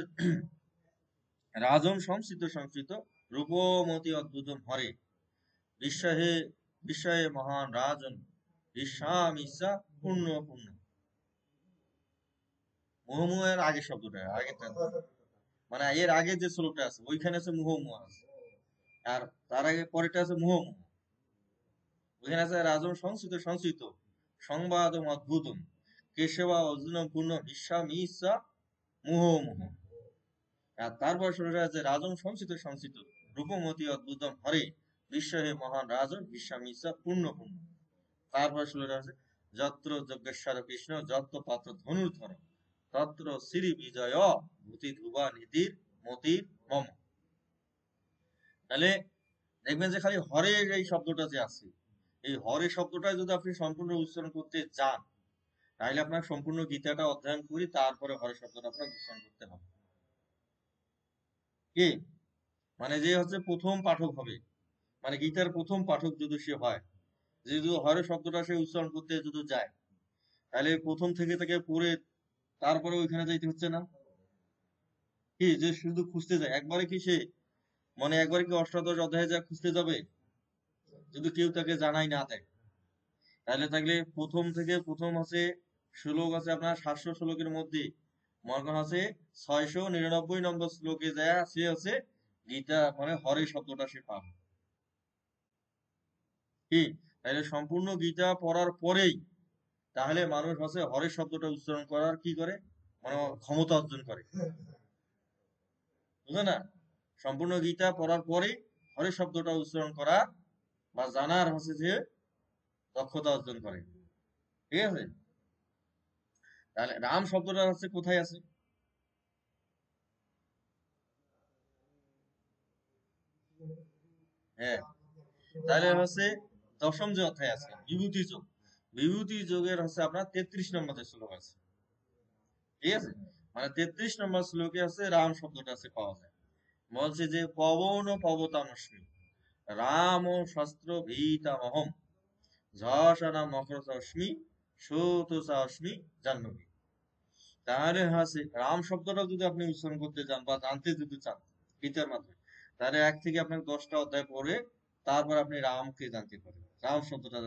রাজম সংস্কৃত সংস্কৃত রূপমতি অদ্ভুতম হরে বিশ্বহে বিশ্বয়ে মহান রাজন বিশ্বাম ইচ্ছা পূর্ণ পূর্ণ। মুহুমুহের আগে শব্দটা আগেরটা, মানে এর আগে যে শ্লোকটা আছে ওইখানে আছে মুহুমুহ আছে, আর তার আগে পরেরটা আছে মুহুমুহ। ওইখানে আছে রাজম সংস্কৃত সংস্কৃত সংবাদম অদ্ভুতম কেশবা অর্জুনম পূর্ণ বিশ্বাম ইচ্ছা মুহুমুহ। আর তারপর শুরু আছে রাজম সংসিত সংসিত রূপমতি অদ্ভুতম হরে বিশ্বহে মহান রাজন বিশ্বামিশ্রা পূর্ণ পূর্ণ। তারপর শুরু আছে যত্র যজ্ঞেশ্বর কৃষ্ণ যত্র পাত্র ধনুর্ধর তত্র শ্রী বিজয় ভূতি ধ্রুবা নীতির মতির মম। তাহলে দেখবেন যে খালি হরে এই শব্দটা যে আছে, এই হরে শব্দটা যদি আপনি সম্পূর্ণ উচ্চারণ করতে যান, তাহলে আপনার সম্পূর্ণ গীতাটা অধ্যয়ন করি তারপরে হরে শব্দটা আপনার উচ্চারণ করতে হবে কি। মানে যে হচ্ছে প্রথম পাঠক হবে, মানে গীতার প্রথম পাঠক যদি সে হয়, যে যদি হরে শব্দটা সে উচ্চারণ করতে যদি যায়, তাহলে প্রথম থেকে তাকে পড়ে তারপরে ওইখানে যাইতে হচ্ছে না কি, যে শুধু খুঁজতে যায় একবারে কি সে, মানে একবারে কি অষ্টাদশ অধ্যায়ে যা খুঁজতে যাবে, যদি কেউ তাকে জানাই না দেয়? তাহলে থাকলে প্রথম থেকে প্রথম হচ্ছে শ্লোক আছে আপনার 700 শ্লোকের মধ্যে, মনে করেন আছে 699 নম্বর শ্লোকে যায় সে হচ্ছে গীতা মানে হরে শব্দটা সে পাবে কি। তাহলে সম্পূর্ণ গীতা পড়ার পরেই তাহলে মানুষ হচ্ছে হরে শব্দটা উচ্চারণ করার কি করে, মানে ক্ষমতা অর্জন করে, বুঝলে না? সম্পূর্ণ গীতা পড়ার পরে হরে শব্দটা উচ্চারণ করা বা জানার হচ্ছে যে দক্ষতা অর্জন করে, ঠিক আছে? তাহলে রাম শব্দটা হচ্ছে কোথায় আছে? হ্যাঁ, তাহলে হচ্ছে দশম যে অধ্যায় আছে বিভূতি যোগ, বিভূতি যোগের হচ্ছে আপনার 33 নম্বর শ্লোক আছে, ঠিক আছে? মানে 33 নম্বর শ্লোকে আছে রাম শব্দটা আছে পাওয়া যায়। বলছে যে পবন পবতামস্মি রাম ও শস্ত্র ভীতামহম ঝাসনা মকরস্মি সুতোষাস্মি জাহ্নবী। তাহলে হাসে রাম শব্দটা যদি আপনি উচ্চারণ করতে চান বা জানতে যদি চান গীতার মাধ্যমে, তাহলে 1 থেকে আপনার 10টা অধ্যায় পড়ে তারপর আপনি রামকে জানতে পারবেন, রাম শব্দটা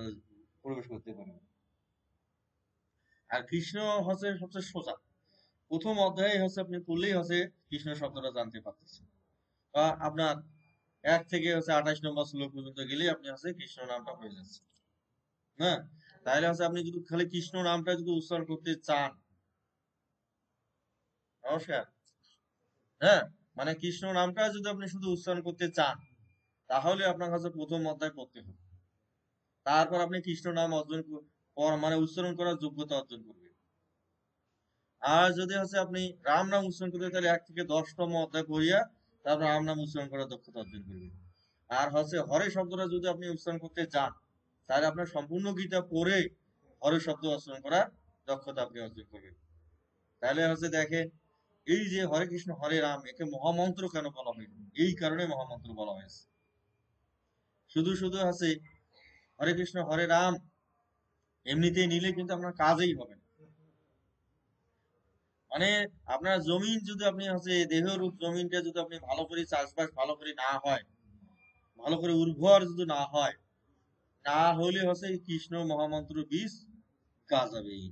প্রবেশ করতে পারবেন। আর কৃষ্ণ হচ্ছে সবচেয়ে সোজা, প্রথম অধ্যায়ে হচ্ছে আপনি পড়লেই হচ্ছে কৃষ্ণ শব্দটা জানতে পারতেছেন। বা আপনার 1 থেকে 28 নম্বর শ্লোক পর্যন্ত গেলেই আপনি হচ্ছে কৃষ্ণ নামটা হয়ে যাচ্ছে। হ্যাঁ, তাহলে হচ্ছে আপনি যদি খালি কৃষ্ণ নামটা যদি উচ্চারণ করতে চান, নমস্কার, হ্যাঁ, মানে কৃষ্ণ নামটা যদি আপনি শুধু উচ্চারণ করতে চান, তাহলে আপনার কাছে প্রথম অধ্যায় পড়তে হবে। তারপর আপনি কৃষ্ণ নাম মানে উচ্চারণ করার যোগ্যতা অর্জন করবেন। আর যদি হচ্ছে আপনি রাম নাম উচ্চারণ করতে, তাহলে 1 থেকে 10তম অধ্যায় পড়িয়া তারপর রাম নাম উচ্চারণ করার দক্ষতা অর্জন করবেন। আর হচ্ছে হরে শব্দটা যদি আপনি উচ্চারণ করতে চান, তাহলে আপনার সম্পূর্ণ গীতা পড়ে হরে শব্দ উচ্চারণ করার দক্ষতা আপনি অর্জন করবেন। তাহলে হচ্ছে দেখেন, এই যে হরে কৃষ্ণ হরে রাম, একে মহামন্ত্র কেন বলা হয়নি? এই কারণে মহামন্ত্র বলা হয়েছে। শুধু শুধু আছে হরে কৃষ্ণ হরে রাম এমনিতেই নিলে কিন্তু আপনার কাজেই হবে না। মানে আপনার জমিন যদি আপনি হচ্ছে দেহরূপ জমিনটা যদি আপনি ভালো করে চাষবাস ভালো করে না হয়, ভালো করে উর্বর যদি না হয়, না হলে হচ্ছে এই কৃষ্ণ মহামন্ত্র বীজ গাজাবেই।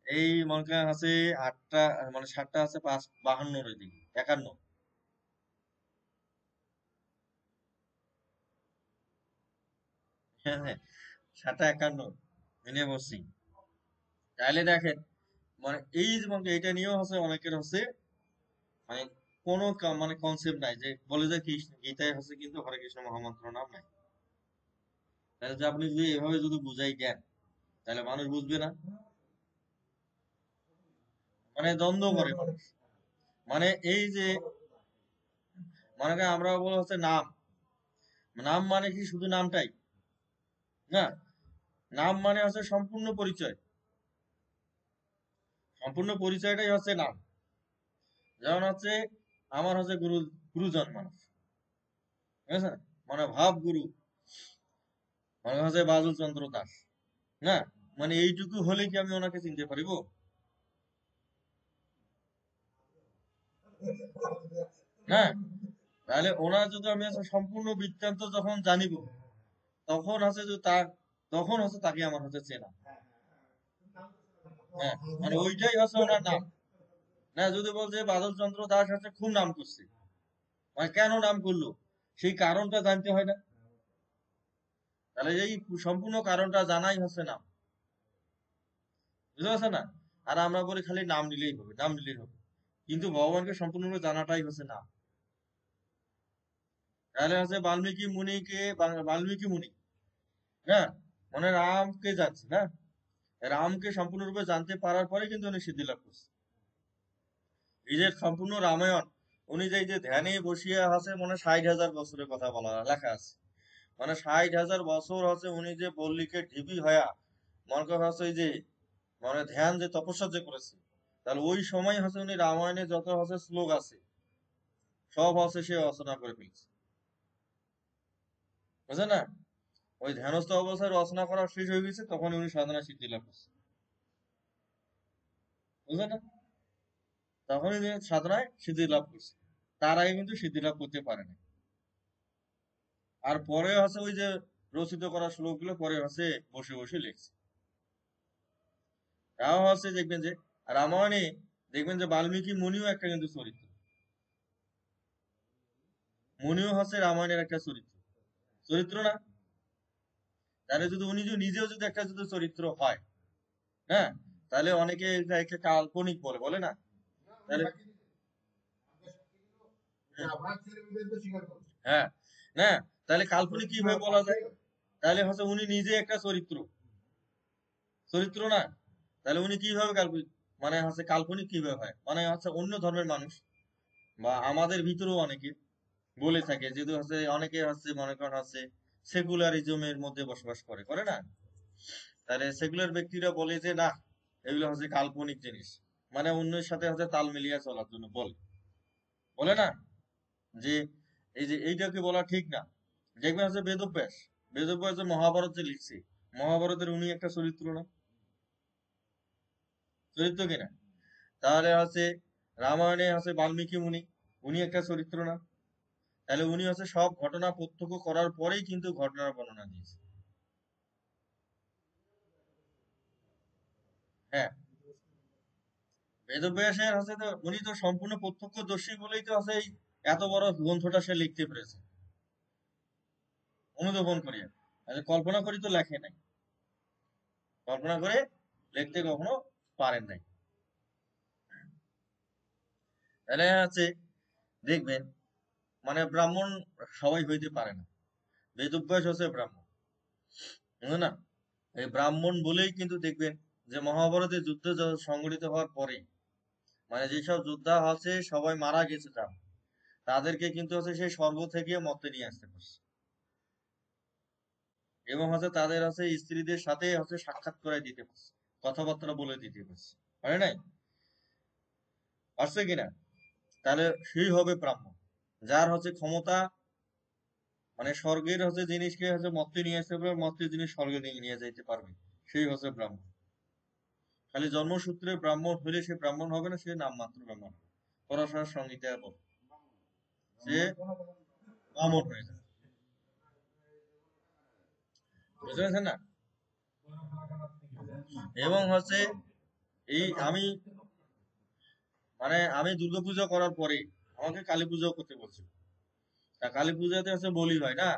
এই মনে করেন আছে 8টা, মানে 7টা আছে 52 দিকে 51। হ্যাঁ হ্যাঁ, 7টা 51 মিলিয়ে বসছি। তাহলে দেখেন, মানে এই যে মানে এটা নিয়েও হচ্ছে অনেকের হচ্ছে মানে কোনো মানে কনসেপ্ট নাই, যে বলে যে কৃষ্ণ গীতায় হচ্ছে কিন্তু হরে কৃষ্ণ মহামন্ত্র নাম নাই। তাহলে যে আপনি যদি এভাবে যদি বুঝাই দেন, তাহলে মানুষ বুঝবে না, মানে দ্বন্দ্ব করে মানুষ। মানে এই যে মনে করেন আমরা বলা হচ্ছে নাম, নাম মানে কি শুধু নামটাই না, নাম মানে হচ্ছে সম্পূর্ণ পরিচয়, সম্পূর্ণ পরিচয়টাই হচ্ছে নাম। যেমন হচ্ছে আমার হচ্ছে গুরুজন মানুষ, ঠিক আছে, মানে ভাব গুরু, মানে হচ্ছে বাদল চন্দ্র দাস, না, মানে এইটুকু হলে কি আমি ওনাকে চিনতে পারিব? হ্যাঁ, তাহলে ওনার যদি আমি হচ্ছে সম্পূর্ণ বৃত্তান্ত যখন জানিব, তখন হচ্ছে যে তার, তখন হচ্ছে তাকে আমার হচ্ছে চেনা। হ্যাঁ, মানে ওইটাই হচ্ছে ওনার নাম। না, যদি বলছে বাদল চন্দ্র দাস হচ্ছে খুব নাম করছে, মানে কেন নাম করলো সেই কারণটা জানতে হয় না? তাহলে এই সম্পূর্ণ কারণটা জানাই হচ্ছে নাম, বুঝতে পারছে না? আর আমরা বলি খালি নাম নিলেই হবে, নাম নিলেই হবে, কিন্তু ভগবানকে সম্পূর্ণরূপে জানাটাই হচ্ছে নাম। তাহলে হচ্ছে বাল্মীকি মুনি, হ্যাঁ, মানে রামকে যাচ্ছে না, রামকে সম্পূর্ণরূপে জানতে পারার পরে কিন্তু উনি সিদ্ধি লাভ করছে। এই যে সম্পূর্ণ রামায়ণ উনি যে এই যে ধ্যানে বসিয়া আছে, মনে 60,000 বছরের কথা বলা লেখা আছে, মানে 60,000 বছর হচ্ছে উনি যে বল্লিকে ঢিপি হয়া মনে করা হচ্ছে এই যে মানে ধ্যান যে তপস্যা যে করেছে, তাহলে ওই সময় হচ্ছে উনি রামায়ণে যত হচ্ছে শ্লোক আছে সব হচ্ছে সে রচনা করে ফেলছে, বুঝলেন না? ওই ধ্যানস্থ অবস্থায় রচনা করা শেষ হয়ে গেছে, তখন উনি সাধনা সিদ্ধি লাভ করছে, বুঝলেন না? তখনই উনি সাধনায় সিদ্ধি লাভ করছে, তার আগে কিন্তু সিদ্ধি লাভ করতে পারে না। আর পরে হচ্ছে ওই যে রচিত করা শ্লোকগুলো পরে হচ্ছে বসে বসে লিখছে। তাও হচ্ছে দেখবেন যে রামায়ণে দেখবেন যে বাল্মীকি মুনিও একটা কিন্তু চরিত্র, মুনিও হচ্ছে রামায়ণের একটা চরিত্র, চরিত্র না? তাহলে যদি উনি যদি নিজেও যদি একটা যদি চরিত্র হয়, হ্যাঁ, তাহলে অনেকে একে কাল্পনিক বলে, বলে না? তাহলে হ্যাঁ, না, তাহলে কাল্পনিক কিভাবে বলা যায়? তাহলে হচ্ছে উনি নিজে একটা চরিত্র, চরিত্র না? তাহলে উনি কিভাবে কাল্পনিক, মানে হচ্ছে কাল্পনিক কিভাবে হয়, মানে হচ্ছে অন্য ধর্মের মানুষ বা আমাদের ভিতরেও অনেকে বলে থাকে, যেহেতু হচ্ছে অনেকে হচ্ছে মনে করেন হচ্ছে সেকুলারিজমের মধ্যে বসবাস করে, করে না? তাহলে সেকুলার ব্যক্তিরা বলে যে না, এগুলো হচ্ছে কাল্পনিক জিনিস, মানে অন্যের সাথে হচ্ছে তাল মিলিয়ে চলার জন্য বলে, বলে না যে এই যে এইটাকে বলা ঠিক না। দেখবেন হচ্ছে বেদব্যাস, বেদব্যাস যে মহাভারত যে লিখছে, মহাভারতের উনি একটা চরিত্র না, চরিত্র কিনা? তাহলে হচ্ছে রামায়ণে হচ্ছে বাল্মীকি মুনি, উনি একটা চরিত্র না? তাহলে উনি হচ্ছে সব ঘটনা প্রত্যক্ষ করার পরেই কিন্তু ঘটনার বর্ণনা দিয়েছে। হ্যাঁ, বেদব্যাসের হচ্ছে তো উনি তো সম্পূর্ণ প্রত্যক্ষদর্শী বলেই তো হচ্ছে এই এত বড় গ্রন্থটা সে লিখতে পেরেছে অনুধাবন করিয়া। কল্পনা করি তো লেখে নাই, কল্পনা করে লিখতে কখনো পারেন নাই। তাহলে হচ্ছে দেখবেন মানে ব্রাহ্মণ সবাই হইতে পারে না, বেদব্যাস হচ্ছে ব্রাহ্মণ, বুঝলেন না? এই ব্রাহ্মণ বলেই কিন্তু দেখবেন যে মহাভারতের যুদ্ধ সংঘটিত হওয়ার পরে মানে যেসব যোদ্ধা আছে সবাই মারা গেছে তারা, তাদেরকে কিন্তু হচ্ছে সেই স্বর্গ থেকে মর্তে নিয়ে আসতে পারছে, এবং হচ্ছে তাদের হচ্ছে স্ত্রীদের সাথে হচ্ছে সাক্ষাৎ করে দিতে পারছে, কথাবার্তা বলে দিতে পারছে, পারে নাই? পারছে কিনা? তাহলে সেই হবে ব্রাহ্মণ, যার হচ্ছে ক্ষমতা মানে স্বর্গের হচ্ছে জিনিসকে হচ্ছে মর্তে নিয়ে আসতে পারবে, মর্তের জিনিস স্বর্গে নিয়ে যেতে পারবে, সেই হচ্ছে ব্রাহ্মণ। খালি জন্মসূত্রে ব্রাহ্মণ হইলে সে ব্রাহ্মণ হবে না, সে নামমাত্র ব্রাহ্মণ হবে। পড়াশোনার সংহিতা বলে সে ব্রাহ্মণ হয়ে যাবে, বুঝতে পারছেন না? এবং হচ্ছে এই আমি মানে আমি দুর্গাপূজা করার পরে আমাকে কালী পূজাও করতে বলছিল। তা কালী পূজাতে হচ্ছে বলি হয় না,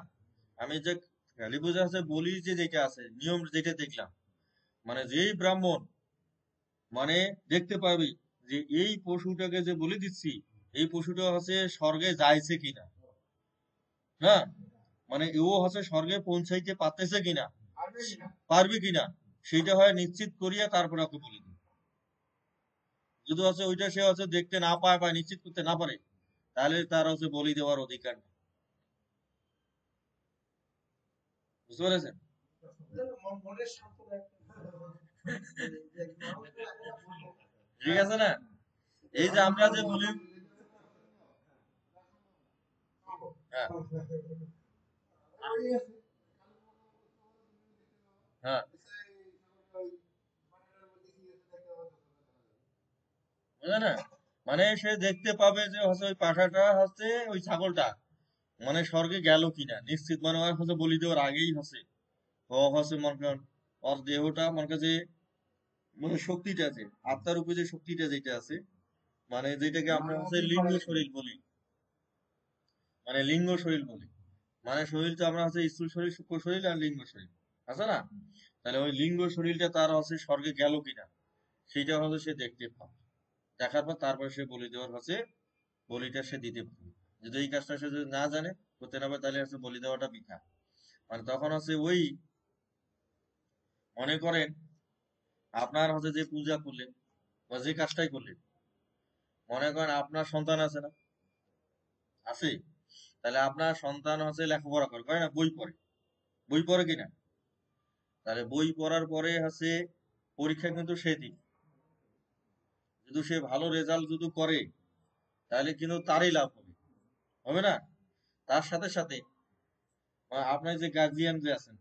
আমি যে কালী পূজা হচ্ছে বলি যে যেটা আছে নিয়ম যেটা দেখলাম, মানে যেই ব্রাহ্মণ মানে দেখতে পাবি যে এই পশুটাকে যে বলি দিচ্ছি, এই পশুটা হচ্ছে স্বর্গে যাইছে কিনা, হ্যাঁ, মানে ও হচ্ছে স্বর্গে পৌঁছাইতে পারতেছে কিনা, পারবে কিনা, সেইটা হয় নিশ্চিত করিয়া তারপরে ওকে বলি দিই। যদি হচ্ছে ওইটা সে হচ্ছে দেখতে না পায় বা নিশ্চিত করতে না পারে, তাহলে তার হচ্ছে বলি দেওয়ার অধিকার নেই। বুঝতে পেরেছেন? ঠিক আছে না? এই যে আমরা যে বলি, হ্যাঁ হ্যাঁ, বুঝলে না? মানে সে দেখতে পাবে যে হচ্ছে ওই পাঠাটা হচ্ছে ওই ছাগলটা মানে স্বর্গে গেল কিনা নিশ্চিত, মানে ওর হচ্ছে বলি দেওয়ার আগেই হচ্ছে ও হচ্ছে মনে করেন ওর দেহটা মনে করেন যে মানে শক্তিটা আছে, আত্মার উপরে যে শক্তিটা যেটা আছে, মানে যেটাকে আমরা হচ্ছে লিঙ্গ শরীর বলি, মানে লিঙ্গ শরীর বলি, মানে শরীরটা আমরা হচ্ছে স্থূল শরীর, সূক্ষ্ম শরীর আর লিঙ্গ শরীর আছে না? তাহলে ওই লিঙ্গ শরীরটা তার হচ্ছে স্বর্গে গেল কিনা সেইটা হচ্ছে সে দেখতে পাবে, দেখার পর তারপরে সে বলি দেওয়ার হচ্ছে বলিটা সে দিতে পারবে। যদি এই কাজটা সে যদি না জানে, করতে না পারে, তাহলে হচ্ছে বলি দেওয়াটা বৃথা। মানে তখন হচ্ছে ওই মনে করেন আপনার হচ্ছে যে পূজা করলেন বা যে কাজটাই করলেন, মনে করেন আপনার সন্তান আছে না, আছে? তাহলে আপনার সন্তান হচ্ছে লেখাপড়া করে, করে না? বই পড়ে, বই পড়ে কিনা? তাহলে বই পড়ার পরে হচ্ছে পরীক্ষা কিন্তু সে দিন, যদি সে ভালো রেজাল্ট যদি করে তাহলে কিন্তু তারই লাভ হবে, হবে না? তার সাথে সাথে আপনার যে গার্জিয়ান যে আছেন,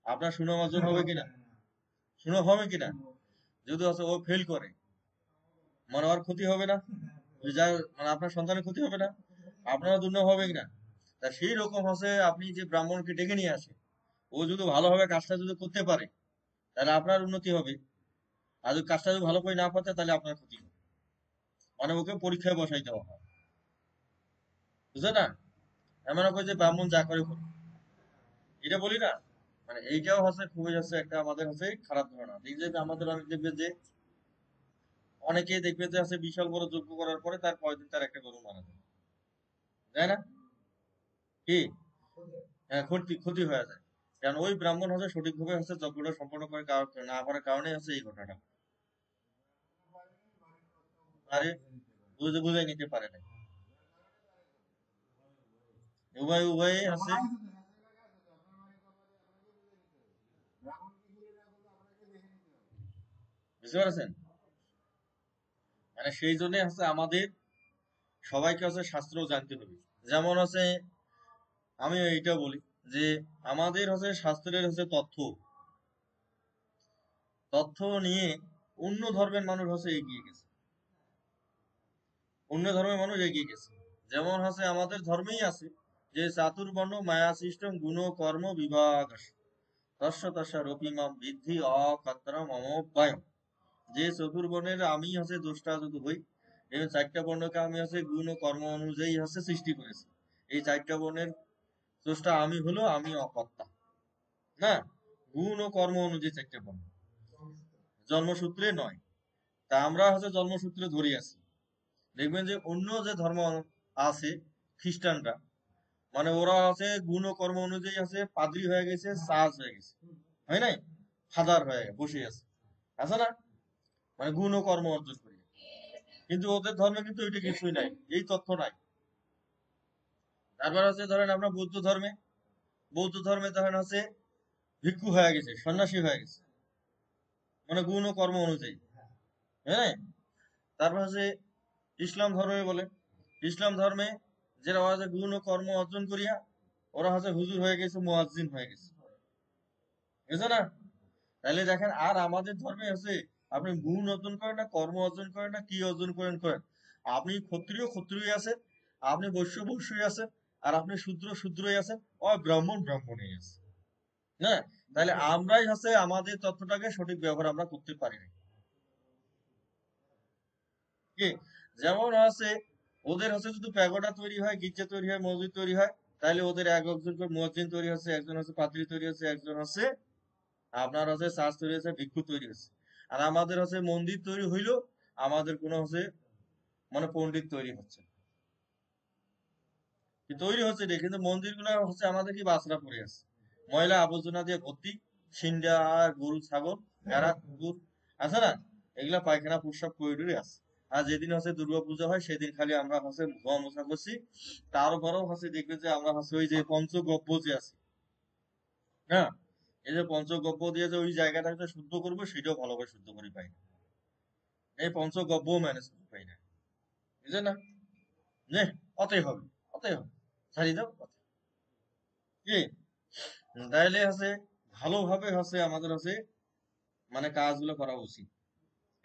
আপনার সুনাম অর্জন হবে কিনা? সুনাম হবে কিনা? যদি হচ্ছে ও ফেল করে, মানে ওর ক্ষতি হবে না? ওই যার মানে আপনার সন্তানের ক্ষতি হবে না? আপনারও দুর্নাম হবে কিনা? তা সেই রকম হচ্ছে আপনি যে ব্রাহ্মণকে ডেকে নিয়ে আসে, ও যদি ভালোভাবে কাজটা যদি করতে পারে তাহলে আপনার উন্নতি হবে, আর যদি কাজটা যদি ভালো করে না পারে তাহলে আপনার ক্ষতি হবে। মানে ওকে পরীক্ষায় বসাই দেওয়া হয়, বুঝলে না? এমন করে যে ব্রাহ্মণ যা করে করুক, এটা বলি না? মানে এইটাও হচ্ছে খুবই হচ্ছে একটা আমাদের হচ্ছে খারাপ ধারণা। এই যে আমাদের অনেক দেখবে যে অনেকেই দেখবে যে আছে বিশাল বড় যজ্ঞ করার পরে তার পরের দিন তার একটা গরু মারা যায়, তাই না? কি? হ্যাঁ, ক্ষতি ক্ষতি হয়ে যায়, কারণ ওই ব্রাহ্মণ হচ্ছে সঠিকভাবে হচ্ছে যজ্ঞটা সম্পন্ন করে না করার কারণে হচ্ছে এই ঘটনাটা, আরে বুঝে বুঝাই নিতে পারে না। উভয় উভয়ে আছে, বুঝতে পারছেন? মানে সেই জন্য হচ্ছে আমাদের সবাইকে হচ্ছে শাস্ত্র জানতে হবে। যেমন হচ্ছে আমি এইটা বলি যে আমাদের হচ্ছে শাস্ত্রের হচ্ছে তথ্য নিয়ে অন্য ধর্মের মানুষ হচ্ছে এগিয়ে গেছে, অন্য ধর্মের মানুষ এগিয়ে গেছে। যেমন হচ্ছে আমাদের ধর্মেই আছে যে চাতুর্বর্ণ মায়া সিস্টেম গুণ কর্ম বিভাগ আছে, তস্য তস্য রূপিমাম বৃদ্ধি অকাত্তরম অমোপায়ম। যে চতুর্বর্ণের আমি হচ্ছে দ্রষ্টা যদি হই, এই চারটা বর্ণকে আমি হচ্ছে গুণ ও কর্ম অনুযায়ী হচ্ছে সৃষ্টি করেছি। এই চারটা বর্ণের স্রষ্টা আমি হলো, আমি অকর্তা না। গুণ ও কর্ম অনুযায়ী চারটা বর্ণ, জন্মসূত্রে নয়। তা আমরা হচ্ছে জন্মসূত্রে ধরে আছি। দেখবেন যে অন্য যে ধর্ম আছে, খ্রিস্টানরা, মানে ওরা আছে গুণ ও কর্ম অনুযায়ী আছে পাদ্রী হয়ে গেছে, সাজ হয়ে গেছে, হয় নাই, ফাদার হয়ে বসে আছে না, মানে গুণ ও কর্ম অর্জন করি। কিন্তু ওদের ধর্মে কিন্তু ওইটা কিছুই নাই, এই তথ্য নাই। তারপর হচ্ছে ধরেন আমরা বৌদ্ধ ধর্মে ধরেন হচ্ছে ভিক্ষু হয়ে গেছে, সন্ন্যাসী হয়ে গেছে, মানে গুণ ও কর্ম অনুযায়ী, হ্যাঁ। তারপর হচ্ছে ইসলাম ধর্মে বলে, ইসলাম ধর্মে যারা হচ্ছে গুণ ও কর্ম অর্জন করিয়া ওরা হচ্ছে হুজুর হয়ে গেছে, মুয়াজ্জিন হয়ে গেছে, বুঝছো না? তাহলে দেখেন, আর আমাদের ধর্মে হচ্ছে আপনি গুণ অর্জন করেন না, কর্ম অর্জন করেন না, কি অর্জন করেন, আপনি ক্ষত্রিয় আছেন, আপনি বৈশ্যই আছেন, আর আপনি শূদ্রই আছেন, ব্রাহ্মণই আছে না। তাহলে আমরাই হচ্ছে আমাদের তথ্যটাকে সঠিক ব্যবহার আমরা করতে পারি না। কি, যেমন হচ্ছে ওদের হচ্ছে যদি প্যাগোডা তৈরি হয়, গির্জা তৈরি হয়, মসজিদ তৈরি হয়, তাহলে ওদের একজন করে মুয়াজ্জিন তৈরি হচ্ছে, একজন হচ্ছে পাদ্রী তৈরি হচ্ছে, একজন হচ্ছে আপনার হচ্ছে চার্চ তৈরি হচ্ছে, ভিক্ষু তৈরি হচ্ছে। আর আমাদের হচ্ছে মন্দির তৈরি হইলো, আমাদের কোনো হচ্ছে মানে পণ্ডিত তৈরি হচ্ছে, কি তৈরি হচ্ছে রে, কিন্তু মন্দির গুলা হচ্ছে আমাদের কি বাসরা পড়ে আছে, ময়লা আবর্জনা দিয়ে ভর্তি, সিন্ডা আর গরু ছাগল ভেড়া কুকুর আছে না, এগুলা পায়খানা প্রস্রাব করিডোরে আছে। আর যেদিন হচ্ছে দুর্গা পূজা হয় সেদিন খালি আমরা হচ্ছে ধোয়া মোছা করছি। তারপরেও হচ্ছে দেখবে যে আমরা হচ্ছে ওই যে পঞ্চগব্য যে আছে, হ্যাঁ, এই যে পঞ্চগব্য দিয়ে যে ওই জায়গাটাকে শুদ্ধ করবো সেটাও ভালোভাবে শুদ্ধ করে পাই না। এই পঞ্চগব্য ম্যানেজ করতে পাই না, বুঝলে না? নে, অতই হবে ছাড়ি দাও কথা। কি, তাইলে হচ্ছে ভালোভাবে হচ্ছে আমাদের হচ্ছে মানে কাজগুলো করা উচিত।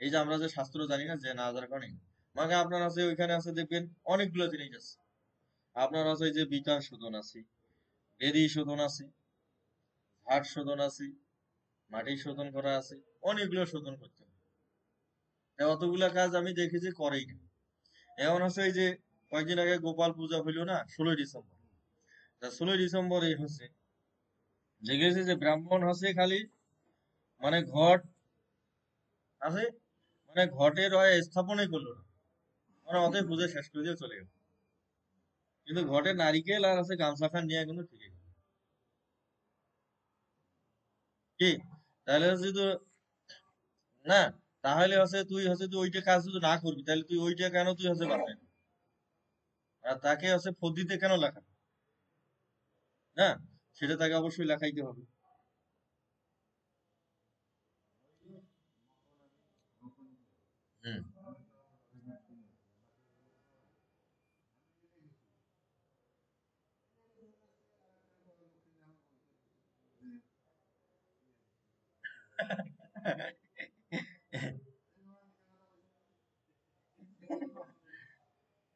এই যে আমরা যে শাস্ত্র জানি না, যে না জানার কারণে মানে আপনার আছে ওইখানে আছে দেখবেন অনেকগুলো জিনিস আছে। আপনার আছে এই যে বিকাশ শোধন আছে, বেদি শোধন আছে, ঘাট শোধন আছে, মাটি শোধন করা আছে, অনেকগুলো শোধন করতে হবে। অতগুলা কাজ আমি দেখেছি করেই না। এমন আছে এই যে কয়েকদিন আগে গোপাল পূজা হইলো না, 16ই ডিসেম্বর। তা 16ই ডিসেম্বর এই হচ্ছে দেখেছি যে ব্রাহ্মণ হচ্ছে খালি মানে ঘট আছে, মানে ঘটের হয় স্থাপনই করলো না, মানে অতই পুজো শেষ করে দিয়ে চলে গেল। কিন্তু ঘটে নারিকেল আর আছে গামছা খান নিয়ে কিন্তু ঠিক আছে। কি, তাহলে হচ্ছে তো না, তাহলে হচ্ছে তুই ওইটা কাজ যদি না করবি তাহলে তুই ওইটা কেন তুই হচ্ছে বানাই, আর তাকে হচ্ছে ফদ্দিতে কেন লেখা না, সেটা তাকে অবশ্যই লেখাইতে হবে। হুম,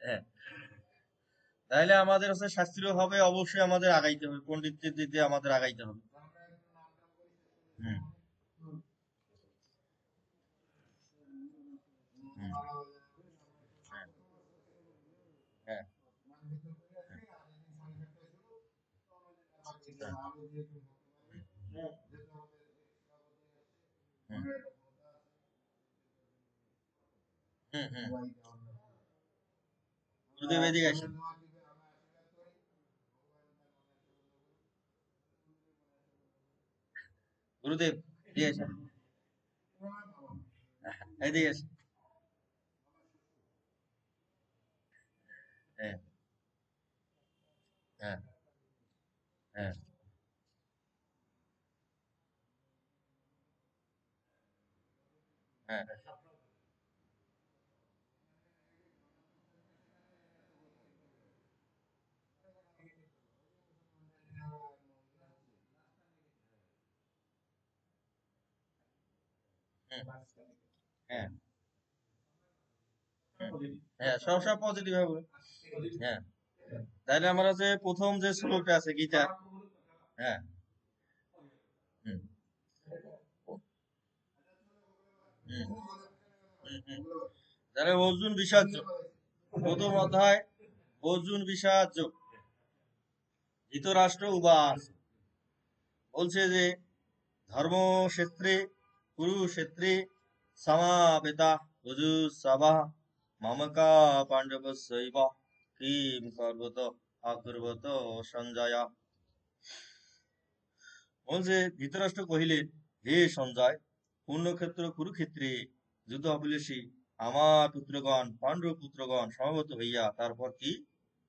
হ্যাঁ, তাহলে আমাদের হচ্ছে শাস্ত্রীয় ভাবে অবশ্যই আমাদের আগাইতে হবে, পণ্ডিতদের দিকে আমাদের আগাইতে হবে। হুম, হুম, হ্যাঁ, হ্যাঁ, হ্যাঁ, হুম, হুম, হুম, গুরুদেব এদিকে আসেন, গুরুদেব এদিকে আসেন, এদিকে আসেন। হ্যাঁ, হ্যাঁ, হ্যাঁ, হ্যাঁ, হুম, হ্যাঁ হ্যাঁ, সব পজিটিভ হবে। হ্যাঁ, তাহলে আমার আছে প্রথম যে শ্লোকটা আছে গীতা। হ্যাঁ। হুম হুম হুম হুম। তাহলে অর্জুন বিষাদ যোগ, প্রথম অধ্যায় অর্জুন বিষাদ যোগ, ধৃতরাষ্ট্র উবাস বলছে যে ধর্মক্ষেত্রে কুরুক্ষেত্রে সমাবেতা যুজুৎসবঃ মামকা পাণ্ডবস্যৈব কিম কর্বত অকুর্বত সঞ্জয়। বলছে ধৃতরাষ্ট্র কহিলেন, হে সঞ্জয়, পূর্ণক্ষেত্র কুরুক্ষেত্রে যুদ্ধ অভিলাষী আমার পুত্রগণ পাণ্ডব পুত্রগণ সমবেত হইয়া তারপর কি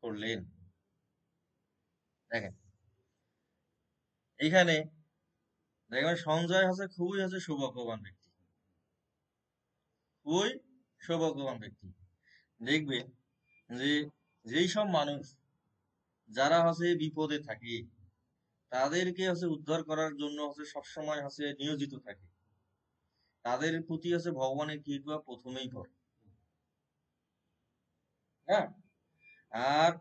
করলেন। দেখেন এইখানে, দেখবেন সঞ্জয় হচ্ছে খুবই হচ্ছে সৌভাগ্যবান ব্যক্তি, খুবই সৌভাগ্যবান ব্যক্তি। দেখবেন যে যেই সব মানুষ যারা হচ্ছে বিপদে থাকে তাদেরকে হচ্ছে উদ্ধার করার জন্য হচ্ছে সবসময় হচ্ছে নিয়োজিত থাকে, তাদের প্রতি হচ্ছে ভগবানের কৃপা প্রথমেই পড়ে। হ্যাঁ। আর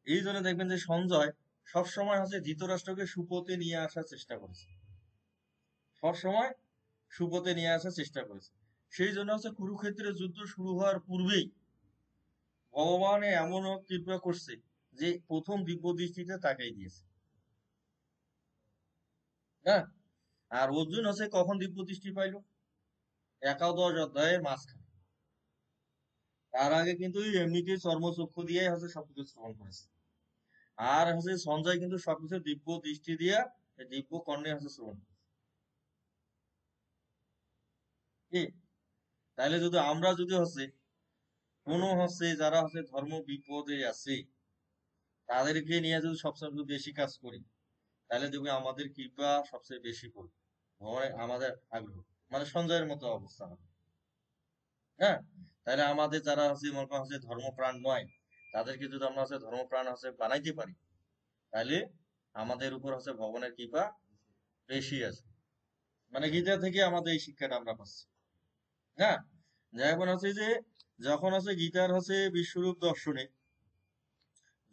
এই জন্য দেখবেন যে সঞ্জয় সবসময় হচ্ছে ধৃতরাষ্ট্রকে সুপথে নিয়ে আসার চেষ্টা করেছে, সবসময় সুপথে নিয়ে আসার চেষ্টা করেছে। সেই জন্য হচ্ছে কুরুক্ষেত্রের যুদ্ধ শুরু হওয়ার পূর্বেই ভগবান এমন কৃপা করছে যে প্রথম দিব্য দৃষ্টিতে তাকাই দিয়েছে। হ্যাঁ। আর অর্জুন হচ্ছে কখন দিব্য দৃষ্টি পাইল? একাদশ অধ্যায়ের মাঝখানে। তার আগে কিন্তু এমনিতে চর্মচক্ষু দিয়ে হচ্ছে সবকিছু শ্রবণ করেছে। আর হচ্ছে সঞ্জয় কিন্তু সবকিছু দিব্য দৃষ্টি দিয়ে দিব্য কর্ণে হচ্ছে শ্রবণ করেছে। কি? তাহলে যদি আমরা যদি হচ্ছে কোনো হচ্ছে যারা হচ্ছে ধর্ম বিপদে আছে তাদেরকে নিয়ে যদি সবচেয়ে বেশি কাজ করি, তাহলে দেখবে আমাদের কৃপা সবচেয়ে বেশি করবে, ভগবানের আমাদের আগ্রহ, মানে সঞ্জয়ের মতো অবস্থা হবে। হ্যাঁ। তাহলে আমাদের যারা হচ্ছে মনে করেন হচ্ছে ধর্মপ্রাণ নয়, তাদেরকে যদি আমরা হচ্ছে ধর্মপ্রাণ হচ্ছে বানাইতে পারি, তাহলে আমাদের উপর হচ্ছে ভগবানের কৃপা বেশি আছে। মানে গীতা থেকে আমাদের এই শিক্ষাটা আমরা পাচ্ছি। হ্যাঁ। যেমন হচ্ছে যে যখন হচ্ছে গীতার হচ্ছে বিশ্বরূপ দর্শনে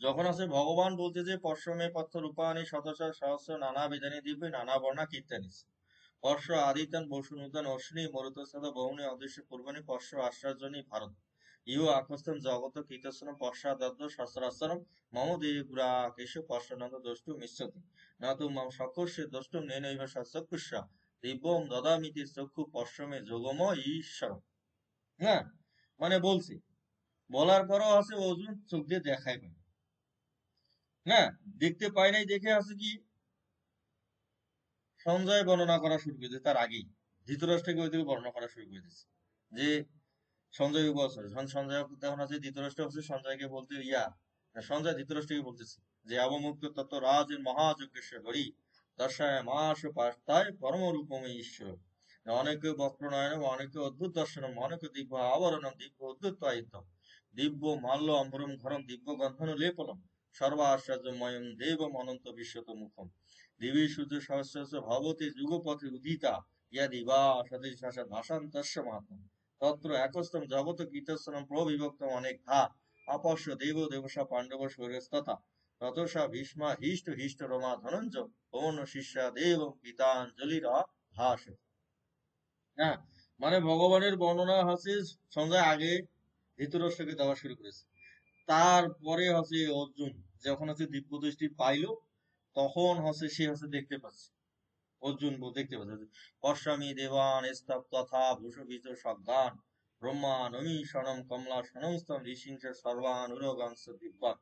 যখন আছে ভগবান বলতে যে পশ্চিমে পথ রূপানি শতশ সহস্র নানা বিধানী দিব্য নানা বর্ণা কীর্তানিস পর্ষ আদিতান বসুনুদান অশ্বিনী মরুতসাদ বহুনি অদৃশ্য পূর্বনি পর্ষ আশ্চর্যনী ভারত ইহ আকস্তম জগত কীর্তসনম পশ্চাদদ্দ সহস্রাস্তরম মম দেবী পুরা কেশ পশ্চানন্দ দ্রষ্টু মিশ্যতি না তু মম সকস্য দ্রষ্টুম নেনৈব সচক্ষুষা দিব্যম দদামিতি চক্ষু পশ্চিমে যোগম ঈশ্বর। হ্যাঁ। মানে বলছি, বলার পরও আছে অর্জুন চোখ দিয়ে দেখাই পায়। হ্যাঁ। দেখতে পাই নাই দেখে আছে কি সঞ্জয় বর্ণনা করা শুরু করে দিয়েছে তার আগেই, ধৃতরাষ্ট্রকে ওই দিকে বর্ণনা করা শুরু করে দিয়েছে যে সঞ্জয় উপাসনা সঞ্জয় তখন আছে ধৃতরাষ্ট্র হচ্ছে সঞ্জয়কে বলতে সঞ্জয় ধৃতরাষ্ট্রকে বলতেছে যে অবমুক্ত তত্ত্ব রাজের মহাযজ্ঞেশ্বর হরি দর্শায় মাস পাস্তায় পরমরূপমে ঈশ্বর অনেক বস্ত্র নয়নম অনেক অদ্ভুত দর্শনম অনেক দিব্য আবরণম দিব্য অদ্ভুত দিব্য মাল্য অম্বরম ঘরম দিব্য গন্ধন লেপনম সর্বাশ্চর্যময়ম দেবম অনন্ত বিশ্বত মুখম দেবী সূর্য সহস্র ভবতী যুগপথে উদিতা ইয়াদি বা সতীশাসা ভাষান্তস্য মাতম তত্র একস্তম জগত কীর্তনম প্রবিভক্তম অনেক ধা আপশ্য দেব দেবসা পাণ্ডব শৈরস্তথা ততসা ভীষ্মা হিষ্ট হিষ্ট রমা ধনঞ্জ পৌন শিষ্যা দেব গীতাঞ্জলিরা ভাষ। হ্যাঁ। মানে ভগবানের বর্ণনা হচ্ছে সঞ্জয় আগে ধৃতরাষ্ট্রকে দেওয়া শুরু করেছে, তারপরে হচ্ছে অর্জুন যখন হচ্ছে দিব্য দৃষ্টি পাইলো তখন হচ্ছে সে হচ্ছে দেখতে পাচ্ছে, অর্জুন দেখতে পাচ্ছে পশ্যামি দেবান স্তব তথা ভূষবিত সজ্ঞান ব্রহ্মা নমি সনম কমলা সনমস্তম ঋষিংস সর্বান উরগাংশ দিব্যান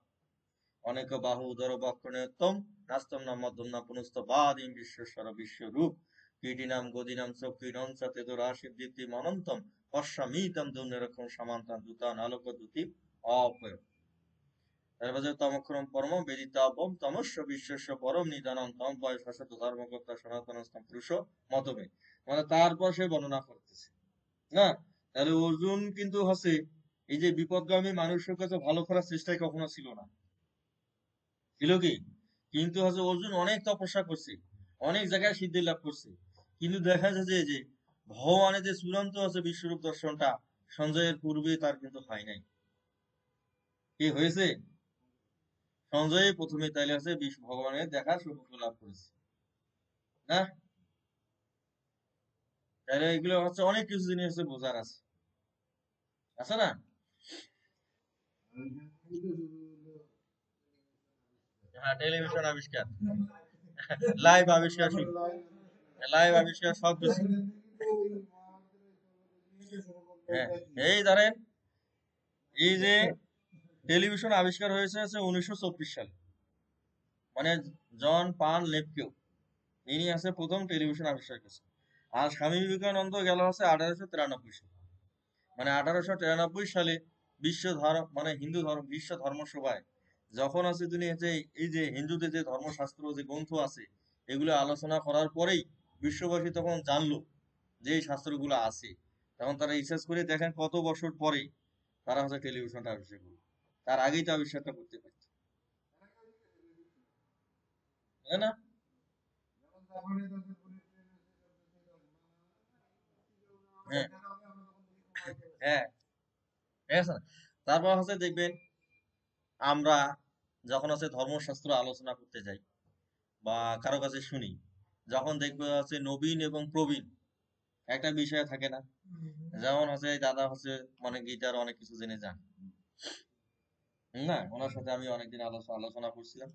অনেক বাহু উদর বক্ষণোত্তম নাস্তম না মধ্যম না পুনস্ত বাদিম বিশ্বস্বর বিশ্বরূপ কীটিনাম গদিনাম চক্ষিণম চতেদুরাশিদীপ্তি অনন্তম পশ্যামিতম দুর্নিরক্ষণ সমান্তান দূতান আলোক দ্যুতি অপয়। তারপরে তমক্ষরম পরম বেদিতাবম তমস্য বিশ্বস্য পরম নিদানম তম বয় শাশ্বত ধর্মকর্তা সনাতনস্তম পুরুষ মতমে। মানে তারপর সে বর্ণনা করতেছে না। তাহলে অর্জুন কিন্তু হচ্ছে এই যে বিপদগামী মানুষের কাছে ভালো করার চেষ্টাই কখনো ছিল না, ছিল কি? কিন্তু হচ্ছে অর্জুন অনেক তপস্যা করছে, অনেক জায়গায় সিদ্ধি লাভ করছে, কিন্তু দেখা যাচ্ছে যে ভগবানের যে চূড়ান্ত আছে বিশ্বরূপ দর্শনটা সঞ্জয়ের পূর্বে তার কিন্তু হয় নাই। কি হয়েছে? সঞ্জয় প্রথমে তাইলে আছে ভগবানের দেখার সৌভাগ্য লাভ করেছে না? তাহলে এগুলো হচ্ছে অনেক কিছু জিনিস হচ্ছে বোঝার আছে, আছে না? হ্যাঁ, টেলিভিশন আবিষ্কার, লাইভ আবিষ্কার, লাইভ আবিষ্কার সব কিছু। হ্যাঁ, এই ধরেন এই যে টেলিভিশন আবিষ্কার হয়েছে হচ্ছে 1924 সালে, মানে জন পান লেপকেও, ইনি আছে প্রথম টেলিভিশন আবিষ্কার করেছে। আর স্বামী বিবেকানন্দ গেল হচ্ছে 1893 সালে, মানে 1893 সালে বিশ্ব ধর্ম মানে হিন্দু ধর্ম বিশ্ব ধর্ম সভায় যখন আছে তিনি হচ্ছে এই যে হিন্দুদের যে ধর্মশাস্ত্র যে গ্রন্থ আছে এগুলো আলোচনা করার পরেই বিশ্ববাসী তখন জানলো যে এই শাস্ত্রগুলো আছে। তখন তারা রিসার্চ করে দেখেন কত বছর পরে তারা হচ্ছে টেলিভিশনটা আবিষ্কার করলো, তার আগেই তো আবিষ্কারটা করতে পারত, তাই না? হ্যাঁ, হ্যাঁ, ঠিক আছে না? তারপর হচ্ছে দেখবেন আমরা যখন হচ্ছে ধর্মশাস্ত্র আলোচনা করতে যাই বা কারো কাছে শুনি, যখন দেখবো হচ্ছে নবীন এবং প্রবীণ একটা বিষয় থাকে না, যেমন হচ্ছে এই দাদা হচ্ছে মানে গিটার অনেক কিছু জেনে যান, না ওনার সাথে আমি অনেকদিন আলোচনা করছিলাম।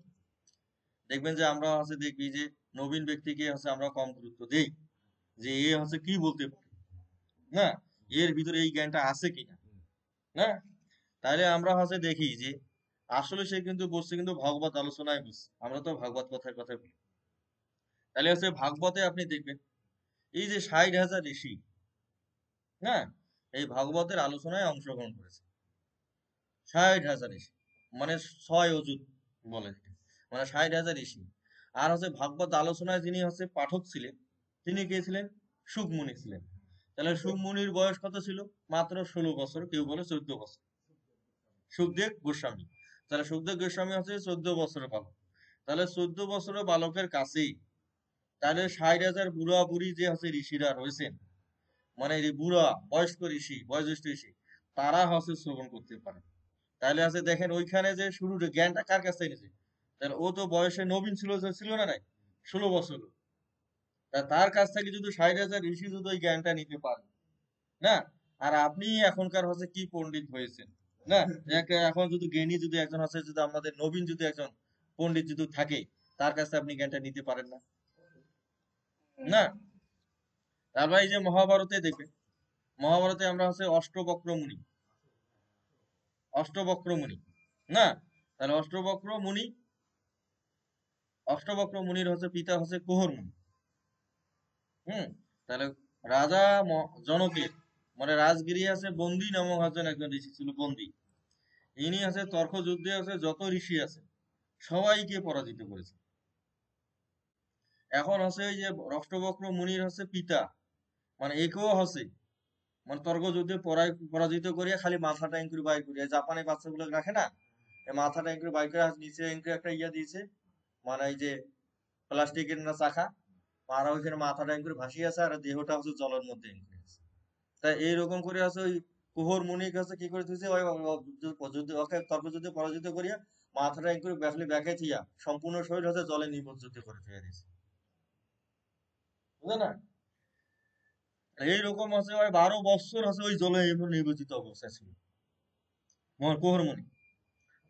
দেখবেন যে আমরা হচ্ছে দেখবি যে নবীন ব্যক্তিকে হচ্ছে আমরা কম গুরুত্ব দেই, যে এ হচ্ছে কি বলতে পারে, না এর ভিতরে এই জ্ঞানটা আছে কিনা, না? তাহলে আমরা হচ্ছে দেখি যে আসলে সে কিন্তু বসছে কিন্তু ভাগবত আলোচনায় বসছে, আমরা তো ভাগবত কথার কথা বলি। তাহলে হচ্ছে ভাগবতে আপনি দেখবেন এই যে 60,000 ঋষি, না এই ভাগবতের আলোচনায় অংশগ্রহণ করেছে 60,000 ঋষি, মানে 6 অযুত বলে যেটা। মানে 60,000 ঋষি। আর হচ্ছে ভাগবত আলোচনায় যিনি হচ্ছে পাঠক ছিলেন তিনি কে ছিলেন? সুকমুনি ছিলেন। তাহলে সুকমুনির বয়স কত ছিল? মাত্র 16 বছর, কেউ বলে 14 বছর। সুখদেব গোস্বামী, তাহলে সুখদেব গোস্বামী হচ্ছে 14 বছরের বালক। তাহলে 14 বছরের বালকের কাছেই তাহলে 60,000 বুড়া বুড়ি যে হচ্ছে ঋষিরা রয়েছেন, মানে এই যে বুড়া বয়স্ক ঋষি বয়োজ্যেষ্ঠ ঋষি, তারা হচ্ছে শ্রবণ করতে পারে। তাহলে আছে দেখেন ওইখানে যে শুরুর জ্ঞানটা কার কাছ থেকে নিয়েছে? তাহলে ও তো বয়সে নবীন ছিল, ছিল না নাই, 16 বছর। তা তার কাছ থেকে যদি 60,000 ঋষি যদি ওই জ্ঞানটা নিতে পারে, না? আর আপনি এখনকার হচ্ছে কি পণ্ডিত হয়েছেন, না? এখন যদি জ্ঞানী যদি একজন আছে, যদি আমাদের নবীন যদি একজন পণ্ডিত যদি থাকে, তার কাছে আপনি জ্ঞানটা নিতে পারেন না, না? তারপর এই যে মহাভারতে দেখবেন, মহাভারতে আমরা হচ্ছে অষ্টবক্র মুনি, অষ্টবক্র মুনি, না? তাহলে অষ্টবক্র মুনি, অষ্টবক্র মুনির হচ্ছে পিতা হচ্ছে কুহর মুনি। হুম। তাহলে রাজা জনকের মানে রাজগিরি আছে বন্দি নামক একজন ঋষি ছিল বন্দি, ইনি আছে তর্ক যুদ্ধে আছে যত ঋষি আছে সবাইকে পরাজিত করেছে। এখন হচ্ছে ওই যে অষ্টবক্র মুনির হচ্ছে পিতা, মানে একেও হচ্ছে মানে তর্ক যুদ্ধে পরাজিত করিয়া খালি মাথাটা এঙ্কুরি বাইর করিয়া, জাপানে বাচ্চাগুলো রাখে না, এই মাথাটা এঙ্কুরি বাইর করে নিচে এঙ্কুরি একটা ইয়া দিয়েছে, মানে এই যে প্লাস্টিকের না চাকা, আর ওইখানে মাথাটা এঙ্কুরি ভাসিয়ে আছে আর দেহটা হচ্ছে জলের মধ্যে এঙ্কুরি আছে। তা এইরকম করে আছে ওই কুহর মুনির কাছে কি করে দিয়েছে ওই যুদ্ধ ওকে তর্ক যুদ্ধে পরাজিত করিয়া মাথাটা এঙ্কুরি খালি ব্যাকে থিয়া সম্পূর্ণ শরীর হচ্ছে জলে নিমজ্জিত করে থিয়া দিয়েছে, বুঝলে না? এইরকম আছে ওই 12 বছর আছে ওই জলে নিমজ্জিত অবস্থা ছিল কুহর মুনি।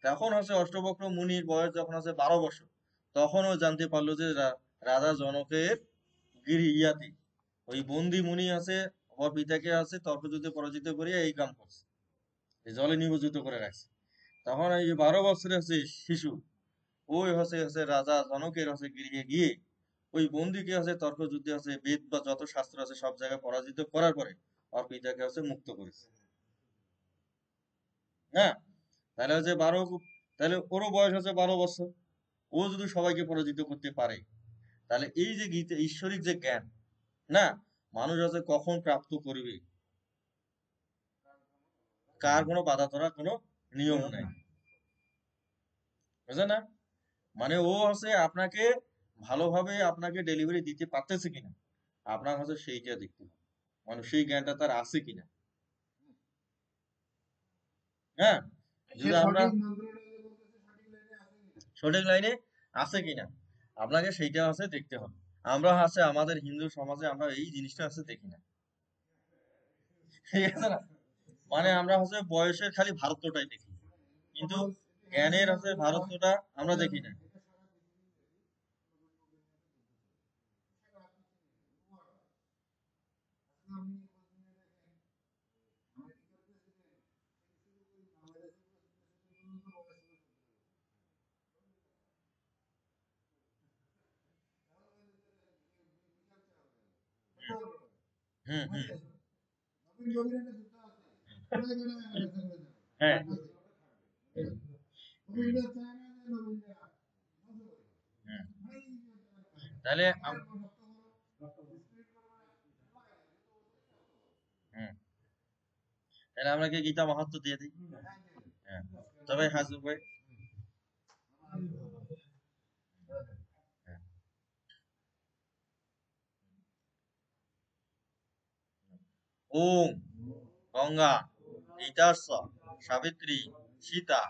তখন হচ্ছে অষ্টবক্র মুনির বয়স যখন আছে 12 বছর, তখন ও জানতে পারলো যে রাজা জনকের গিরি ইয়াতে ওই বন্দি মুনি আছে ওর পিতাকে আছে তর্কযুদ্ধে পরাজিত করিয়া এই কাম করছে, এই জলে নিমজ্জিত করে রাখছে। তখন এই যে 12 বছরের হচ্ছে শিশু, ওই হচ্ছে হচ্ছে রাজা জনকের হচ্ছে গৃহে গিয়ে ওই বন্দিকে হচ্ছে তর্কযুদ্ধে হচ্ছে বেদ বা যত শাস্ত্র আছে সব জায়গায় পরাজিত করার পরে ওর পিতাকে হচ্ছে মুক্ত করেছে, হ্যাঁ? তাহলে হচ্ছে তাহলে ওরও বয়স হচ্ছে 12 বছর, ও যদি সবাইকে পরাজিত করতে পারে, তাহলে এই যে গীতা ঈশ্বরিক যে জ্ঞান, না মানুষ হচ্ছে কখন প্রাপ্ত করবে, কার কোনো বাধা ধরার কোনো নিয়ম নাই, বুঝলে না? মানে ও হচ্ছে আপনাকে ভালোভাবে আপনাকে ডেলিভারি দিতে পারতেছে কিনা, আপনার হচ্ছে সেইটা দেখতে হবে। মানে সেই জ্ঞানটা তার আছে কিনা। হ্যাঁ, যদি আমরা সঠিক লাইনে আছে কিনা আপনাকে সেইটা আছে দেখতে হবে। আমরা আছে আমাদের হিন্দু সমাজে আমরা এই জিনিসটা আছে দেখি না, ঠিক আছে না? মানে আমরা হচ্ছে বয়সের খালি ভারতটাই দেখি, কিন্তু জ্ঞানের হচ্ছে ভারতটা আমরা দেখি না। হুম হুম হ্যাঁ হুম। তাহলে হুম, তাহলে আমরা কি গীতা মাহাত্ম্য দিয়ে দিই? হ্যাঁ, তবে হাজু ভাই, হ্যাঁ, ওম গঙ্গা গীতার্ষ সাবিত্রী সীতা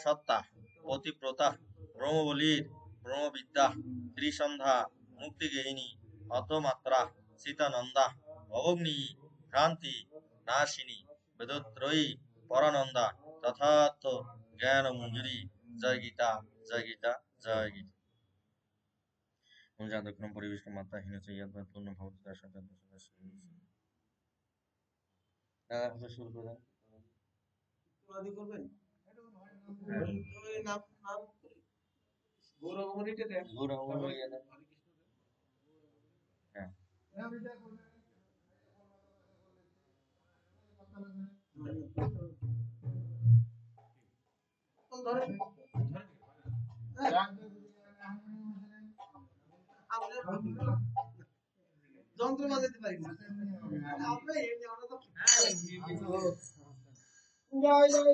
সত্তা পতিব্রতা ব্রহ্মবলীর ব্রহ্মবিদ্যা ত্রিসন্ধ্যা মুক্তিগেহিনী অতমাত্রা সীতানন্দা ভবগ্নি ভ্রান্তি নাশিনী বেদত্রয়ী পরানন্দা তথার্থ জ্ঞান মঞ্জুরি। জয় গীতা জয় গীতা জয় গীতা। যাদক্রম পরিবেশ মাত্রা হীন পূর্ণ ভবত শুরু করে হ্যাঁ। যন্ত্র বাজাতে পারি না আমরা এমনি আমরা তো জয় জয়